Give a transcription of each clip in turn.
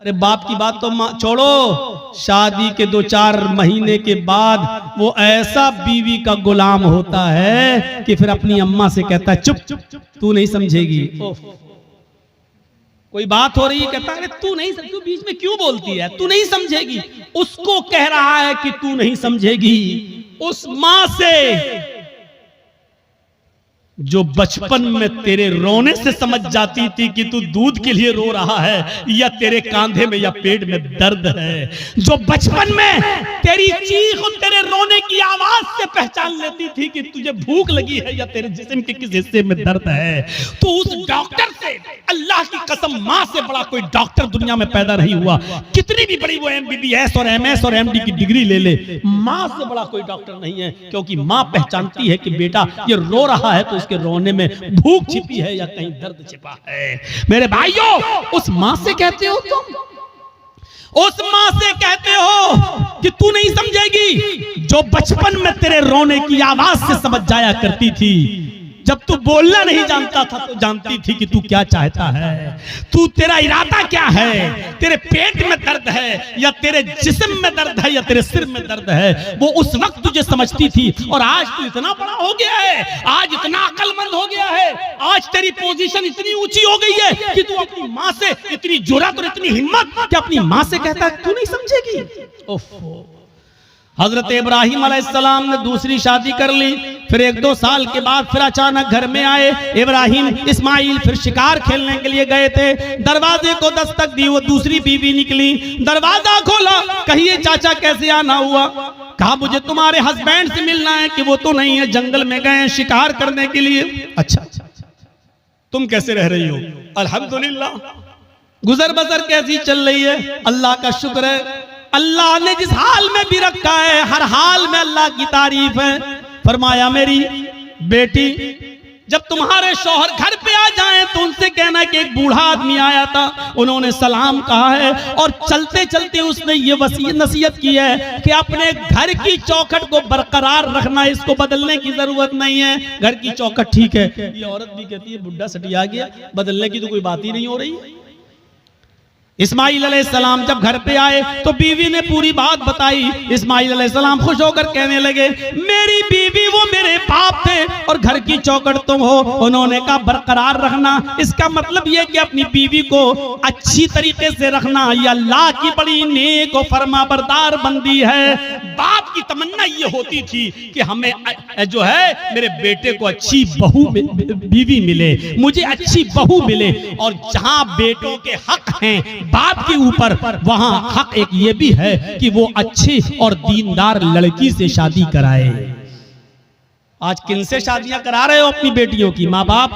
अरे बाप की बात तो छोड़ो, शादी के 2-4 महीने के बाद वो ऐसा बीवी का गुलाम होता है कि फिर अपनी अम्मा से कहता है चुप, तू नहीं समझेगी। कोई बात हो रही है, कहता है तू नहीं समझ, तू बीच में क्यों बोलती है, तू नहीं समझेगी। उसको कह रहा है कि तू नहीं समझेगी। उस मां से जो बचपन में तेरे रोने से समझ जाती थी कि तू दूध के लिए रो रहा है या तेरे कांधे में या पेट में दर्द है, जो बचपन में तेरी चीख और तेरे रोने की आवाज से पहचान लेती थी कि तुझे भूख लगी है या तेरे जिस्म के किस हिस्से में दर्द है, तो उस डॉक्टर से, अल्लाह की कसम मां से बड़ा कोई डॉक्टर दुनिया में पैदा नहीं हुआ। कितनी भी बड़ी वो MBBS और MS और MD की डिग्री ले ले, मां से बड़ा कोई डॉक्टर नहीं है। क्योंकि मां पहचानती है कि बेटा ये रो रहा है तो उसके रोने में भूख छिपी है या कहीं दर्द छिपा है। मेरे भाइयों, उस मां से कहते हो तुम, उस मां से कहते हो कि तू नहीं समझेगी, जो बचपन में तेरे रोने की आवाज से समझ जाया करती थी। जब तू बोलना नहीं जानता था तो जानती थी कि तू क्या चाहता है, तू तेरा इरादा क्या है, तेरे पेट में दर्द है या तेरे जिस्म में दर्द है या तेरे सिर में दर्द है, वो उस वक्त तुझे समझती थी। और आज तू इतना बड़ा हो गया है, आज इतना अक्लमंद हो गया है, आज तेरी पोजीशन इतनी ऊंची हो गई है कि तू अपनी मां से इतनी जुर्रत और इतनी हिम्मत कि अपनी मां से कहता है तू नहीं समझेगी। ओफो। हजरत इब्राहिम अलैहिस्सलाम ने दूसरी शादी कर ली, फिर 1-2 साल के बाद फिर अचानक घर में आए इब्राहिम। इस्माइल फिर शिकार खेलने के लिए गए थे, दरवाजे को दस्तक दी, वो दूसरी बीवी निकली, दरवाजा खोला, कहिए चाचा कैसे आना हुआ। कहा मुझे तुम्हारे हस्बैंड से मिलना है। कि वो तो नहीं है, जंगल में गए शिकार करने के लिए। अच्छा, तुम कैसे रह रही हो? अल्हम्दुलिल्लाह, गुजर बसर कैसी चल रही है? अल्लाह का शुक्र है, अल्लाह ने जिस हाल में भी रखा है हर हाल में अल्लाह की तारीफ है। फरमाया मेरी बेटी, जब तुम्हारे शौहर घर पे आ जाएं तो उनसे कहना कि एक बूढ़ा आदमी आया था, उन्होंने सलाम कहा है और चलते चलते उसने ये नसीहत की है कि अपने घर की चौखट को बरकरार रखना, इसको बदलने की जरूरत नहीं है। घर की चौखट ठीक है, ये औरत भी कहती है बुढ़ा सटिया गया, बदलने की तो कोई बात ही नहीं हो रही। इस्माइल अलैहिस्सलाम जब घर पे आए तो बीवी ने पूरी बात बताई। इस्माइल अलैहिस्सलाम खुश होकर कहने लगे मेरी बीवी वो मेरे बाप थे और घर की चौखट तुम हो। उन्होंने कहा बरकरार रखना, इसका मतलब ये कि अपनी बीवी को अच्छी तरीके से रखना, ये अल्लाह की बड़ी नेक और फरमाबरदार बंदी है। बाप की तमन्ना ये होती थी कि हमें जो है मेरे बेटे को अच्छी बहू बीवी मिले, मुझे अच्छी बहू मिले। और जहां बेटों के हक हैं बाप के ऊपर, वहां हक एक ये भी है कि वो अच्छी और दीनदार लड़की से शादी कराए। आज किन से शादियां करा रहे हो अपनी बेटियों की? माँ बाप।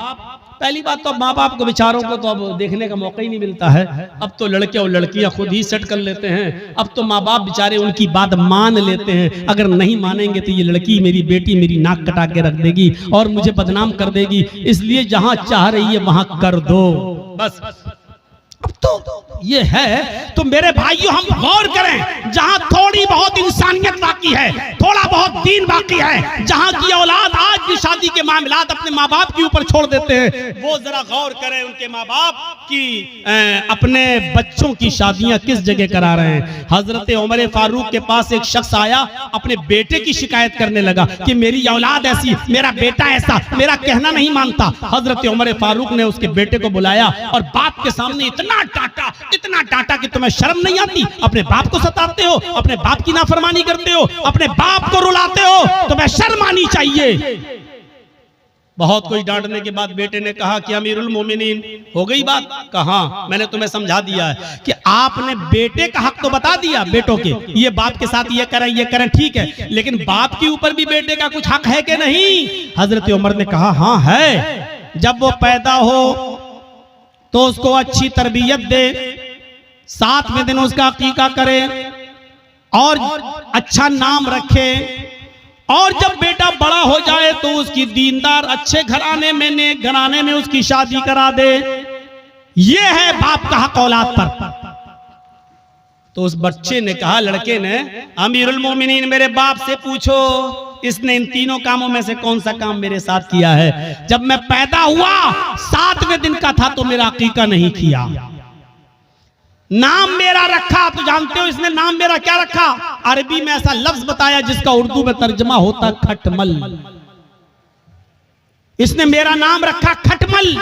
पहली बात तो अब माँ बाप को बेचारों को तो अब देखने का मौका ही नहीं मिलता है। अब तो लड़के और लड़कियां खुद ही सेट कर लेते हैं। अब तो माँ बाप बेचारे उनकी बात मान लेते हैं, अगर नहीं मानेंगे तो ये लड़की मेरी बेटी मेरी नाक कटा के रख देगी और मुझे बदनाम कर देगी, इसलिए जहां चाह रही है वहां कर दो बस। अब तो ये है। तो मेरे भाइयों हम गौर करें, जहां थोड़ी बहुत इंसानियत बाकी है, थोड़ा बहुत दीन बाकी है, जहां की औलाद आज भी शादी के मामलात अपने माँ बाप के ऊपर छोड़ देते हैं, वो जरा गौर करें उनके माँ बाप की अपने बच्चों की शादियां किस जगह करा रहे हैं। हजरत उमर फारूक के पास एक शख्स आया, अपने बेटे की शिकायत करने लगा कि मेरी औलाद ऐसी, मेरा बेटा ऐसा, मेरा कहना नहीं मानता। हजरत उमर फारूक ने उसके बेटे को बुलाया और बाप के सामने इतना डांटा कि तुम्हें शर्म नहीं आती? अपने बाप को सताते हो, अपने बाप की नाफरमानी करते हो, अपने बाप को रुलाते हो, तुम्हें शर्म आनी चाहिए। बहुत कोई डांटने के बाद बेटे ने कहा कि अमीरुल मोमिनीन हो गई बात? कहा मैंने तुम्हें समझा दिया है कि आपने बेटे का हक तो बता दिया, बेटों के ये बाप के साथ ये करें ठीक है, लेकिन बाप के ऊपर भी बेटे का कुछ हक है कि नहीं? हजरत उमर ने कहा हाँ है। जब वो पैदा हो तो उसको अच्छी तरबियत दे, 7वें दिन उसका अकीका करे और अच्छा नाम रखे, और जब बेटा बड़ा हो जाए तो उसकी दीनदार अच्छे घराने में, नेक घराने में उसकी शादी करा दे। ये है बाप का हक औलाद पर। तो उस बच्चे ने कहा, लड़के ने, अमीरुल मोमिनीन मेरे बाप से पूछो इसने इन तीनों कामों में से कौन सा काम मेरे साथ किया है? जब मैं पैदा हुआ 7वें दिन का था तो मेरा अकीका नहीं किया, नाम मेरा रखा, तो जानते हो इसने नाम मेरा क्या रखा? अरबी में ऐसा लफ्ज बताया जिसका उर्दू में तर्जमा होता खटमल। इसने मेरा नाम रखा खटमल।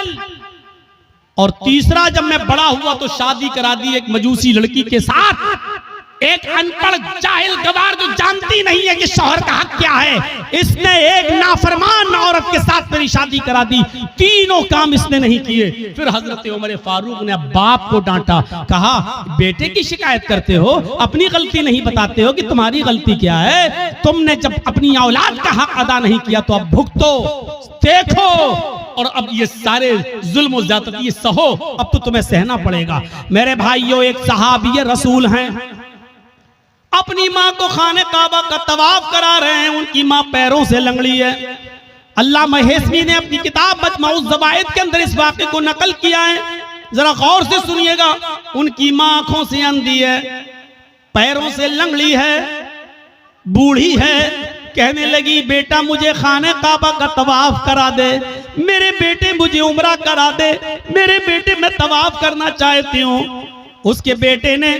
और तीसरा, जब मैं बड़ा हुआ तो शादी करा दी एक मजूसी लड़की के साथ, एक अनपढ़ जाहिल गवार जो जानती नहीं है कि शौहर का हक क्या है, इसने एक नाफरमान औरत के साथ मेरी शादी करा दी। तीनों काम इसने नहीं किए। फिर हजरत उमर फारूक ने बाप को डांटा, कहा बेटे की शिकायत करते हो, अपनी गलती नहीं बताते हो कि तुम्हारी गलती क्या है? तुमने जब अपनी औलाद का हक अदा नहीं किया तो अब भुगतो, देखो, और अब ये सारे जुल्म और ज़्यादती ये सहो, अब तो तुम्हें सहना पड़ेगा। मेरे भाइयों, एक सहाबी रसूल हैं, अपनी माँ को खाने काबा का तवाफ करा रहे हैं, उनकी माँ पैरों से लंगड़ी है। अल्लामा हेसमी ने अपनी किताब मजमऊज़ ज़वाइद के अंदर इस वाक़े को नकल किया है, जरा गौर से सुनिएगा। उनकी माँ आंखों से अंधी है, पैरों से लंगड़ी है, बूढ़ी है। कहने लगी बेटा मुझे खाने काबा का तवाफ करा दे, मेरे बेटे मुझे उम्रा करा दे, मेरे बेटे मैं तवाफ करना चाहती हूँ। उसके बेटे ने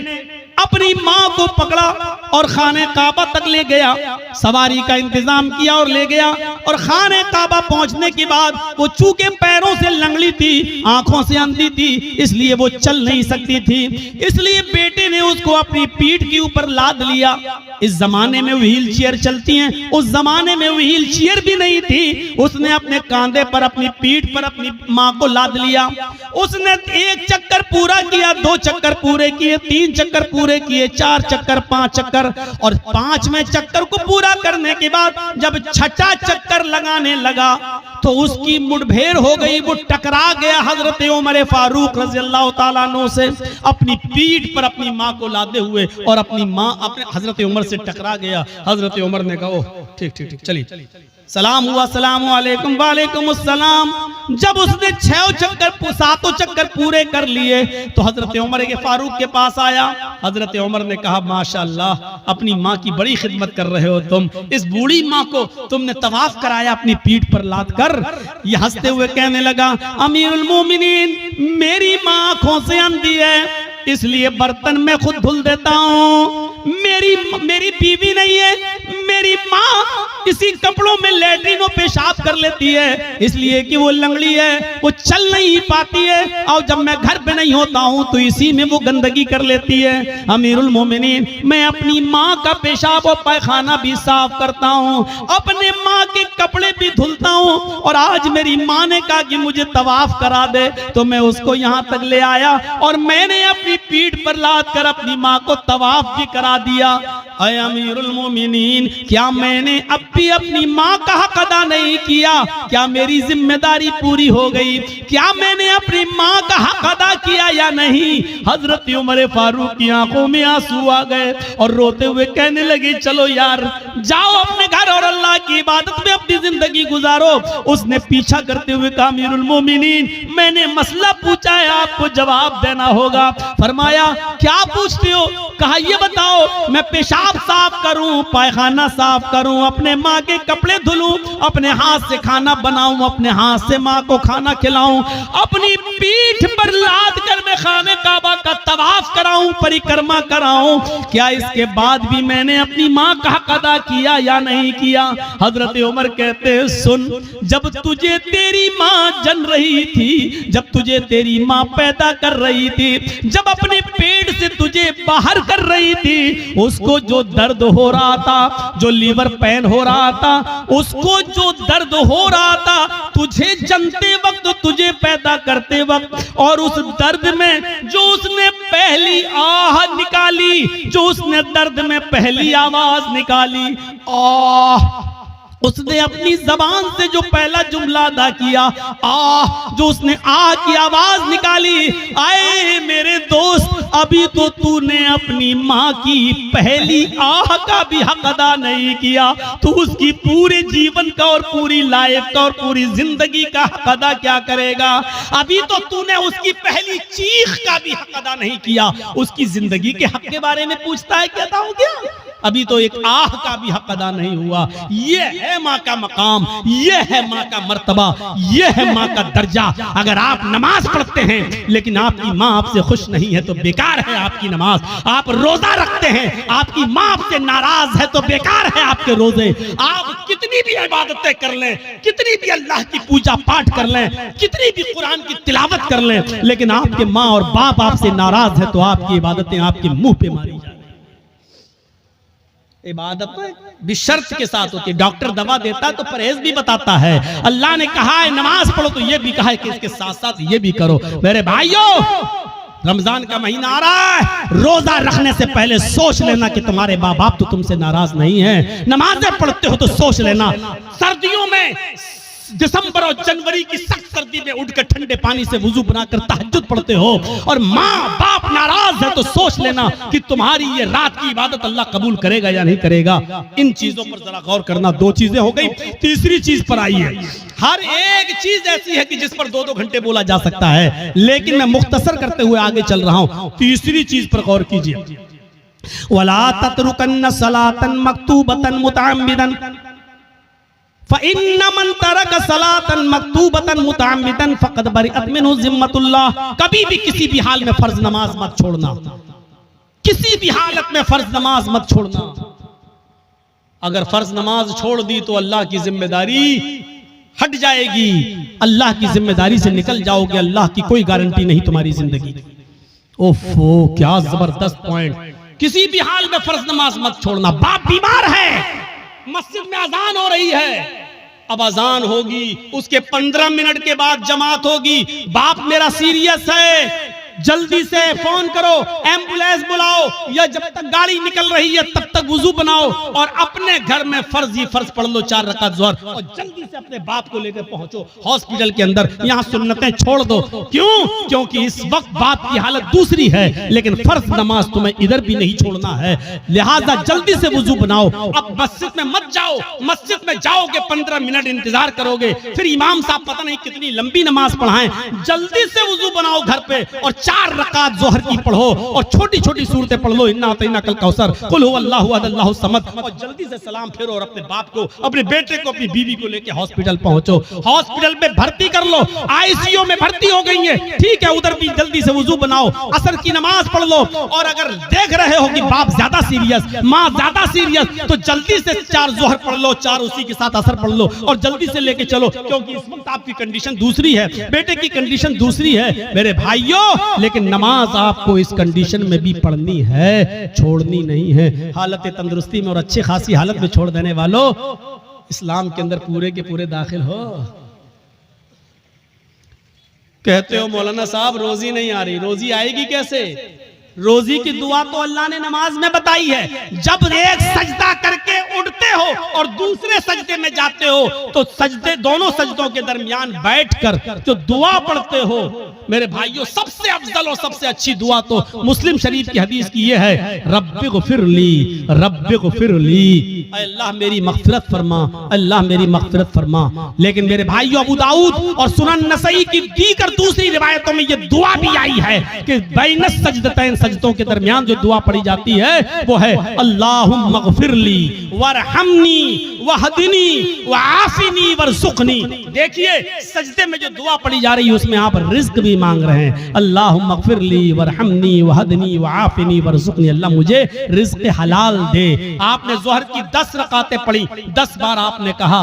अपनी माँ को पकड़ा और खाने काबा तक ले गया, सवारी का इंतजाम किया और ले गया। और खाने काबा पहुंचने के बाद वो चूंकि पैरों से लंगड़ी थी, आंखों से अंधी थी, इसलिए वो चल नहीं सकती थी, इसलिए बेटे ने उसको अपनी पीठ के ऊपर लाद लिया। इस जमाने में व्हील चेयर चलती हैं, उस जमाने में व्हील चेयर भी नहीं थी। उसने अपने कांधे पर, अपनी पीठ पर अपनी माँ को लाद लिया। उसने एक चक्कर पूरा किया, 2 चक्कर पूरे किए, 3 चक्कर पूरे किए, 4 चक्कर, 5 चक्कर, और 5वें चक्कर को पूरा करने के बाद जब छठा चक्कर लगाने लगा तो उसकी मुठभेड़ हो गई, वो टकरा गया हजरत उमर फारूक रज़ियल्लाहु ताला अन्हु से, अपनी पीठ पर अपनी माँ को लादे हुए, और अपनी माँ अपने हजरत उमर से टकरा गया। हजरत उमर ने कहा ठीक ठीक ठीक, चलिए सलाम हुआ, सलाम वालेकुम, वालेकुम अस्सलाम। जब उसने 6 चक्कर 7 चक्कर पूरे कर लिए तो हजरत उमर के फारूक के पास आया। हजरत उमर ने कहा माशाअल्लाह, अपनी माँ की बड़ी खिदमत कर रहे हो तुम, इस बूढ़ी माँ को तुमने तवाफ कराया अपनी पीठ पर लाद कर। ये हंसते हुए कहने लगा अमीरुल मोमिनीन, मेरी माँ आंखों से अंधी है, इसलिए बर्तन में खुद धुल देता हूँ। मेरी बीवी नहीं है, मेरी माँ इसी कपड़ों में लैट्रिन और पेशाब कर लेती है, इसलिए कि वो लंगड़ी है, वो चल नहीं पाती है, और जब मैं घर पे नहीं होता हूँ तो इसी में वो गंदगी कर लेती है। अमीरुल मोमिनीन, मैं अपनी माँ का पेशाब और पैखाना भी साफ करता हूँ, अपने माँ के कपड़े भी धुलता हूँ, और आज मेरी माँ ने कहा कि मुझे तवाफ करा दे तो मैं उसको यहाँ तक ले आया, और मैंने अपनी पीठ पर लाद कर अपनी माँ को तवाफ भी करा दिया। ऐ अमीरुल मोमिनीन, क्या मैंने अब भी अपनी माँ का हक अदा नहीं किया? क्या मेरी जिम्मेदारी पूरी हो गई? क्या मैंने अपनी माँ का हक अदा किया या नहीं? हजरत उमर फारूक की आंखों में आंसू आ गए और रोते हुए कहने लगे चलो यार, जाओ अपने घर और अल्लाह की इबादत में अपनी जिंदगी गुजारो। उसने पीछा करते हुए कहा अमीरुल मोमिनीन, मैंने मसला पूछा है, आपको जवाब देना होगा। फरमाया क्या पूछते हो? कहा ये बताओ, मैं पेशाब साफ करूं, पैखाना साफ करूं, अपने माँ के कपड़े धुलूं, अपने हाथ से खाना बनाऊं, अपने हाथ से माँ को खाना खिलाऊं, अपनी पीठ पर लाद कर मैं खाने काबा का तवाफ कराऊं, परिक्रमा कराऊं, क्या इसके बाद भी मैंने अपनी माँ का हक अदा किया या नहीं किया? हजरत उमर कहते हैं सुन, जब तुझे तेरी माँ जन रही थी, जब तुझे तेरी माँ पैदा कर रही थी, जब अपने पेट से तुझे बाहर कर रही थी, उसको जो दर्द हो रहा था, जो लीवर पेन हो रहा था, उसको जो दर्द हो रहा था तुझे जनते वक्त, तुझे पैदा करते वक्त, और उस दर्द में जो उसने पहली आह निकाली, जो उसने दर्द में पहली आवाज निकाली, आह, उसने अपनी जबान से जो पहला जुमला अदा किया, आह, जो उसने आह की आवाज निकाली, आए मेरे दोस्त, अभी तो तूने अपनी माँ की पहली आह का भी हक अदा नहीं किया, तू उसकी पूरे जीवन का और पूरी लाइफ का और पूरी जिंदगी का हक अदा क्या करेगा? अभी तो तूने उसकी पहली चीख का भी हक अदा नहीं किया, उसकी जिंदगी के हक के बारे में पूछता है, क्या था हो गया? अभी तो एक आह का भी हक अदा नहीं हुआ। ये है माँ का मकाम, ये है माँ का मर्तबा, ये है माँ का दर्जा। अगर आप नमाज पढ़ते हैं लेकिन आपकी माँ आपसे खुश नहीं है तो बेकार है आपकी नमाज। आप रोजा रखते हैं, आपकी माँ आपसे नाराज है तो बेकार है आपके रोजे। आप कितनी भी इबादतें कर लें, कितनी भी अल्लाह की पूजा पाठ कर लें, कितनी भी कुरान की तिलावत कर लें, लेकिन आपके माँ और बाप आपसे नाराज है तो आपकी इबादतें आपके मुंह पे मारी जाए। इबादत भी शर्त के साथ होती है। डॉक्टर दवा देता है तो परहेज भी बताता है। अल्लाह ने कहा है नमाज पढ़ो तो ये भी कहा है कि इसके साथ साथ ये भी करो। मेरे भाइयों, रमजान का महीना आ रहा है, रोजा रखने से पहले सोच लेना कि तुम्हारे माँ बाप तो तुमसे नाराज नहीं है। नमाजें पढ़ते हो तो सोच लेना, सर्दियों में दिसंबर और जनवरी की सख्त सर्दी में उठकर ठंडे पानी से वुजू बनाकर तहज्जुद पढ़ते हो और माँ बाप नाराज है तो सोच लेना कि तुम्हारी ये रात की इबादत अल्लाह कबूल करेगा या नहीं करेगा। इन चीजों पर जरा गौर करना। दो चीजें हो गई, तीसरी चीज पर आई है। हर एक चीज ऐसी है कि जिस पर 2-2 घंटे बोला जा सकता है, लेकिन मैं मुख्तसर करते हुए आगे चल रहा हूं। तीसरी चीज पर गौर कीजिए। वला ततरुकन्न सलातन मक्तूबतन मुतअम्मिदन फ़इन्न मन तरक सलातन मक्तूबतन मुतअम्मिदन फ़क़द बरिअत मिन्हु ज़िम्मतुल्लाह। कभी भी किसी भी हाल में फर्ज नमाज मत छोड़ना, किसी भी हालत में फर्ज नमाज मत छोड़ना। अगर फर्ज नमाज छोड़ दी तो अल्लाह की जिम्मेदारी हट जाएगी, अल्लाह की जिम्मेदारी से निकल जाओगे। अल्लाह की कोई गारंटी नहीं तुम्हारी जिंदगी। ओफो, क्या जबरदस्त पॉइंट। किसी भी हाल में फर्ज नमाज मत छोड़ना। बाप बीमार है, मस्जिद में अजान हो रही है, अब अजान होगी, उसके 15 मिनट के बाद जमात होगी। बाप मेरा सीरियस है, जल्दी से फोन करो, एम्बुलेंस बुलाओ, या जब तक गाड़ी निकल रही है तब तक वुजू बनाओ और अपने घर में फर्ज ही फर्ज पढ़ लो, 4 रकात ज़ोहर, और जल्दी से अपने बाप को लेकर पहुंचो हॉस्पिटल के अंदर। यहाँ सुन्नतें छोड़ दो। क्यों? क्योंकि इस वक्त बाप की हालत दूसरी है, लेकिन फर्ज नमाज तुम्हें इधर भी नहीं छोड़ना है। लिहाजा जल्दी से वुजू बनाओ। अब मस्जिद में मत जाओ, मस्जिद में जाओगे 15 मिनट इंतजार करोगे, फिर इमाम साहब पता नहीं कितनी लंबी नमाज पढ़ाएं। जल्दी से वुजू बनाओ घर पे और 4 रकात ज़ोहर की पढ़ो और छोटी छोटी सूरतें पढ़ लो, इन्ना अतैना कल कौसर, कुल हुवल्लाहु अहद अल्लाहु समद, और जल्दी से सलाम फेरो और अपने बाप को, अपने बेटे को, अपनी बीवी को लेके हॉस्पिटल पहुंचो। हॉस्पिटल में भर्ती कर लो, आईसीयू में भर्ती हो गई है, ठीक है, उधर भी जल्दी से वुजू बनाओ, असर की नमाज पढ़ लो। और अगर देख रहे हो कि बाप ज्यादा सीरियस, माँ ज्यादा सीरियस, तो जल्दी से 4 ज़ोहर पढ़ लो, 4 उसी के साथ असर पढ़ लो और जल्दी से लेके चलो, क्योंकि इस वक्त आपकी कंडीशन दूसरी है, बेटे की कंडीशन दूसरी है मेरे भाइयों। लेकिन नमाज आपको इस कंडीशन में भी पढ़नी है, छोड़नी नहीं है। हालत तंदुरुस्ती में और अच्छी खासी हालत में छोड़ देने वालों, इस्लाम के अंदर पूरे के पूरे दाखिल हो। कहते हो मौलाना साहब रोजी नहीं आ रही, रोजी आएगी कैसे? रोजी की दुआ तो अल्लाह ने नमाज में बताई है। जब एक सजदा करके उठते हो और दूसरे सजदे में जाते हो तो सजदे, दोनों सजदों के दरमियान बैठकर जो दुआ पढ़ते हो मेरे भाइयों, सबसे अफजल और सबसे अच्छी दुआ तो मुस्लिम शरीफ की हदीस की ये है, रब्बिग़फिरली, रब्बिग़फिरली, अल्लाह मेरी मग़फ़िरत फरमा, अल्लाह मेरी मग़फ़िरत फरमा। लेकिन मेरे भाइयों, अबू दाऊद और सुनन नसई की दीगर दूसरी रिवायतों में ये दुआ भी आई है कि बैन सजदतैन, सजदों के दरमियान जो दुआ पढ़ी जाती है वो है अल्लाहुम्मा ग़फ़िरली वरहमनी वहदिनी वआफ़िनी वरज़ुक़नी। देखिए सजदे में जो दुआ पढ़ी जा रही है उसमें आप रिज़्क़ भी मांग रहे हैं। अल्लाहुम्मा ग़फ़िरली वरहमनी वहदिनी वआफ़िनी वरज़ुक़नी, अल्लाह मुझे रिज़्क़ हलाल दे। आपने ज़ोहर की 10 रकातें पढ़ी, 10 बार आपने कहा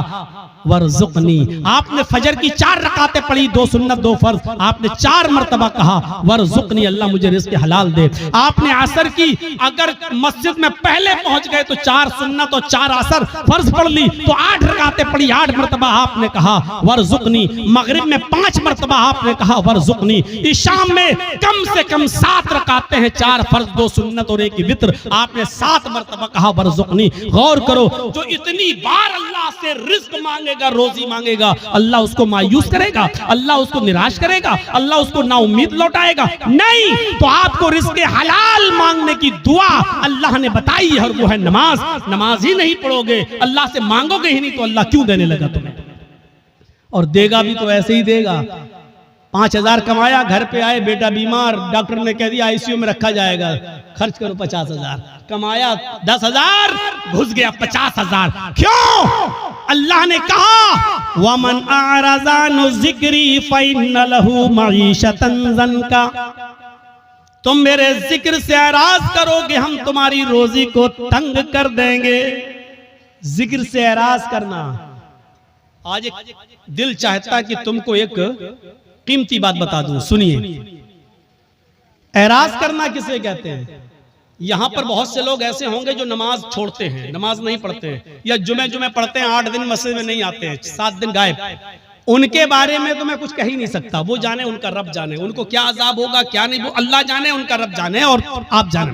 वरज़ुक़नी। आपने फजर की 4 रकातें पढ़ी, 2 सुन्नत 2 फर्ज, आपने 4 मरतबा कहा वरज़ुक़नी, अल्लाह मुझे रिज़्क़ हलाल दे। आपने असर की, अगर मस्जिद में पहले पहुंच गए तो 4 सुन्नत और 4 असर फर्ज पढ़ ली तो 8 रकातें पढ़ी, 8 मरतबा आपने कहा वरज़ुक़नी। मगरिब में 5 मरतबा आपने कहा वरज़ुक़नी। इशाम में कम से कम 7 रकातें हैं, 4 फर्ज 2 सुन्नत और 1 वित्र, आपने 7 मरतबा कहा वरज़ुक़नी। गौर करो, जो इतनी बार अल्लाह से रिज़्क़ मांगेगा, रोजी मांगेगा, अल्लाह उसको मायूस करेगा? अल्लाह उसको निराश करेगा? अल्लाह उसको नाउम्मीद लौटाएगा? नहीं। तो आपको रिज़्क़ हलाल मांगने की दुआ अल्लाह ने बताई है और वो है नमाज। नमाज ही नहीं पढ़ोगे, अल्लाह से मांगोगे ही नहीं, तो अल्लाह क्यों देने लगा तुम्हें? और देगा भी तो ऐसे ही देगा। 5,000 कमाया, घर पे आए, बेटा बीमार, डॉक्टर ने कह दिया आईसीयू में रखा जाएगा, खर्च करो 50,000। कमाया 10,000, घुस गया 50,000। क्यों? अल्लाह ने कहा वमन आरज़ान ज़िक्री फ़इन्न लहू मईशतन ज़नका, तुम मेरे जिक्र से एराज करोगे हम तुम्हारी रोजी को तंग कर देंगे। जिक्र से एराज करना, आज एक दिल चाहता कि तुमको एक कीमती बात बता दूं, सुनिए। एराज करना किसे कहते हैं? यहां पर बहुत से लोग ऐसे होंगे जो नमाज छोड़ते हैं, नमाज नहीं पढ़ते हैं, या जुमे पढ़ते हैं, 8 दिन मस्जिद में नहीं आते हैं, 7 दिन गायब। उनके बारे में तो मैं कुछ कह ही नहीं सकता, वो जाने, उनका रब जाने, उनको क्या अजाब होगा क्या नहीं, वो अल्लाह जाने, उनका रब जाने और आप जाने।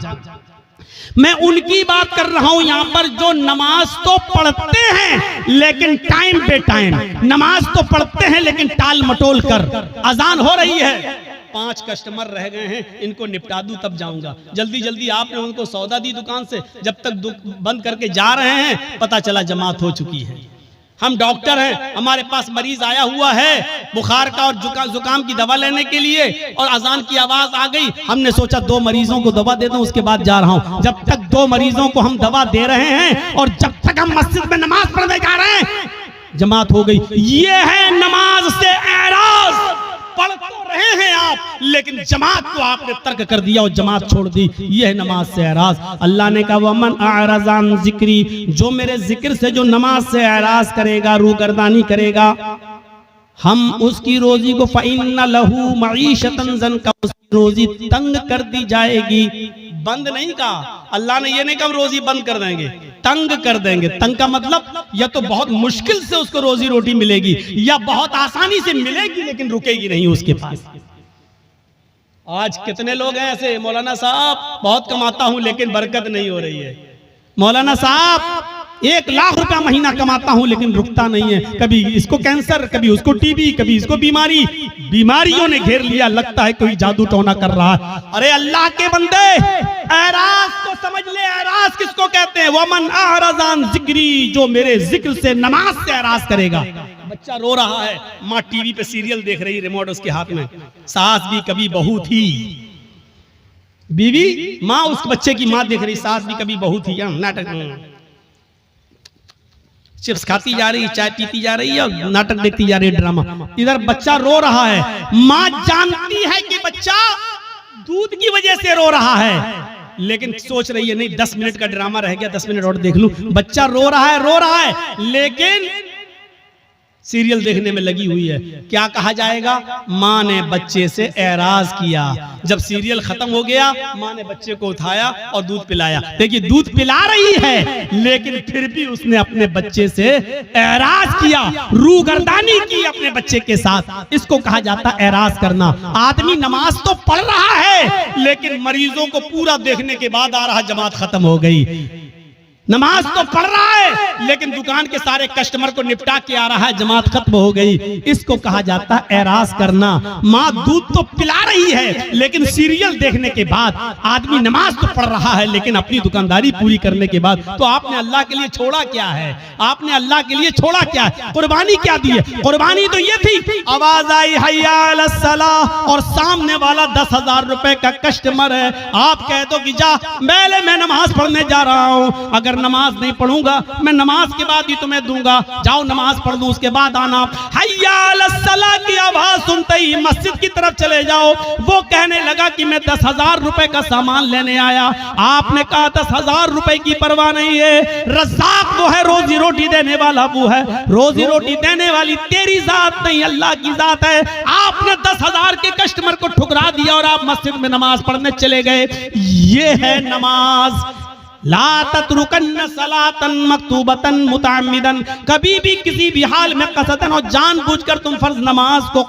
मैं उनकी बात कर रहा हूं यहां पर जो नमाज तो पढ़ते हैं लेकिन टाइम पे टाइम, नमाज तो पढ़ते हैं लेकिन टाल मटोल कर। अजान हो रही है, 5 कस्टमर रह गए हैं, इनको निपटा दूं तब जाऊंगा, जल्दी जल्दी आपने उनको सौदा दी दुकान से, जब तक बंद करके जा रहे हैं पता चला जमात हो चुकी है। हम डॉक्टर हैं, हमारे पास मरीज आया हुआ है बुखार का और जुकाम की दवा लेने के लिए, और अजान की आवाज आ गई, हमने सोचा 2 मरीजों को दवा दे दूं उसके बाद जा रहा हूं। जब तक 2 मरीजों को हम दवा दे रहे हैं और जब तक हम मस्जिद में नमाज पढ़ने जा रहे हैं जमात हो गई। ये है नमाज से एराज। पढ़ तो रहे हैं आप लेकिन जमात को आपने तर्क कर दिया और जमात छोड़ दी, यह है नमाज से एराज। अल्लाह ने कहा वमन आरज़ान ज़िक्री, जो मेरे जिक्र से जो नमाज से एराज करेगा, रूगर्दानी करेगा, हम उसकी रोजी को फ़इन्न लहू मईशतन ज़नका, उसकी रोजी तंग कर दी जाएगी। बंद नहीं कहा अल्लाह ने, ये नहीं कहा रोजी बंद कर देंगे, तंग कर देंगे। तंग का मतलब या तो बहुत मुश्किल से उसको रोजी रोटी मिलेगी या बहुत आसानी से मिलेगी लेकिन रुकेगी नहीं उसके पास। आज कितने लोग हैं ऐसे, मौलाना साहब बहुत कमाता हूं लेकिन बरकत नहीं हो रही है, मौलाना साहब 1 लाख रुपया महीना कमाता हूं लेकिन रुकता नहीं है, कभी इसको कैंसर, कभी उसको टीबी, कभी इसको बीमारी, बीमारियों ने घेर लिया, लगता है कोई जादू टोना कर रहा है। अरे अल्लाह के बंदे, एराज तो समझ ले, एराज किसको कहते हैं? वमन आरज़ान ज़िक्री, जो मेरे जिक्र से नमाज से एराज करेगा। बच्चा रो रहा है, माँ टीवी पे सीरियल देख रही, रिमोट उसके हाथ में, सास भी कभी बहू थी, बीवी माँ उस बच्चे की माँ देख रही, सास भी कभी बहू थी, नाटक, चिप्स खाती जा रही, चाय पीती जा रही है और नाटक देखती जा रही है, ड्रामा। इधर बच्चा रो रहा है, माँ जानती है कि बच्चा दूध की वजह से रो रहा है, लेकिन सोच रही है नहीं 10 मिनट का ड्रामा रह गया, 10 मिनट और देख लूं। बच्चा रो रहा है लेकिन सीरियल देखने में लगी हुई है। क्या कहा जाएगा? माँ ने बच्चे से एराज किया। जब सीरियल खत्म हो गया, माँ ने बच्चे को उठाया और दूध पिलाया। देखिए दूध पिला रही है लेकिन फिर भी उसने अपने बच्चे से एराज किया, रूगर्दानी की अपने बच्चे के साथ। इसको कहा जाता है एराज करना। आदमी नमाज तो पढ़ रहा है लेकिन मरीजों को पूरा देखने के बाद आ रहा, जमात खत्म हो गई। नमाज तो पढ़ रहा है लेकिन दुकान के सारे कस्टमर को निपटा के आ रहा है, जमात खत्म हो गई। इसको कहा जाता है एराज करना। माँ दूध तो पिला रही है लेकिन सीरियल देखने के बाद आदमी नमाज तो पढ़ रहा है लेकिन अपनी दुकानदारी पूरी करने के बाद, तो आपने अल्लाह के लिए छोड़ा क्या है? आपने अल्लाह के लिए छोड़ा क्या है? कुर्बानी क्या दी है? कुर्बानी तो ये थी, आवाज आई हय्या अलस सलाह और सामने वाला 10,000 रुपए का कस्टमर है, आप कह दो कि जा पहले मैं नमाज पढ़ने जा रहा हूँ, अगर नमाज नहीं पढ़ूंगा मैं नमाज के बाद ही तुम्हें दूंगा, जाओ नमाज पढ़ लो उसके बाद आना। हय्या अलस सलाह की आवाज सुनते ही मस्जिद की तरफ चले जाओ। वो कहने लगा कि मैं 10,000 रुपए का सामान लेने आया। आपने कहा 10,000 रुपए की परवाह नहीं है, रज़्ज़ाक़ वो है, रोजी रोटी देने वाला वो है, रोजी रोटी देने वाली तेरी जात नहीं अल्लाह की जात है। आपने 10,000 के कस्टमर को ठुकरा दिया और आप मस्जिद में नमाज पढ़ने चले गए। ये है नमाज। ला तत्रुकन्न सलातन मक्तूबतन मुताम्मिदन, कभी भी किसी भी हाल में कसदन और जानबूझकर तुम फर्ज नमाज को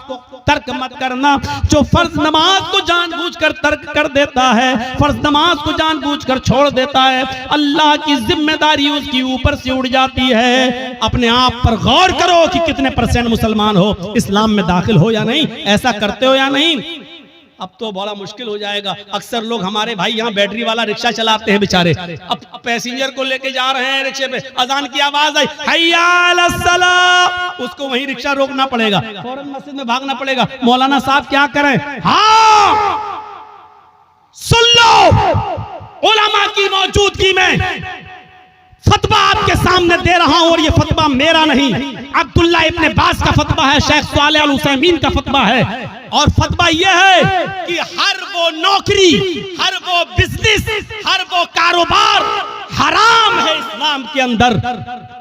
तर्क मत करना। जो फर्ज नमाज को जानबूझकर तर्क कर देता है, फर्ज नमाज को जानबूझकर छोड़ देता है, अल्लाह की जिम्मेदारी उसकी ऊपर से उड़ जाती है। अपने आप पर गौर करो कि कितने % मुसलमान हो, इस्लाम में दाखिल हो या नहीं, ऐसा करते हो या नहीं। अब तो बड़ा मुश्किल हो जाएगा। अक्सर लोग हमारे भाई यहाँ बैटरी वाला रिक्शा चलाते हैं बेचारे, अब पैसेंजर को लेके जा रहे हैं रिक्शे पे, अजान की आवाज आई हय्या अलस सलाह, उसको वहीं रिक्शा रोकना पड़ेगा, फौरन मस्जिद में भागना पड़ेगा। मौलाना साहब क्या करें? हाँ सुन लो, उलमा की मौजूदगी में फतवा आपके सामने दे रहा हूं, और ये फतवा मेरा नहीं, अब्दुल्ला इब्ने बास का फतवा है, शेख सालेह अल उसैमीन का फतवा है। और फतवा यह है कि हर वो नौकरी, हर वो बिजनेस, हर वो कारोबार हराम है इस्लाम के अंदर।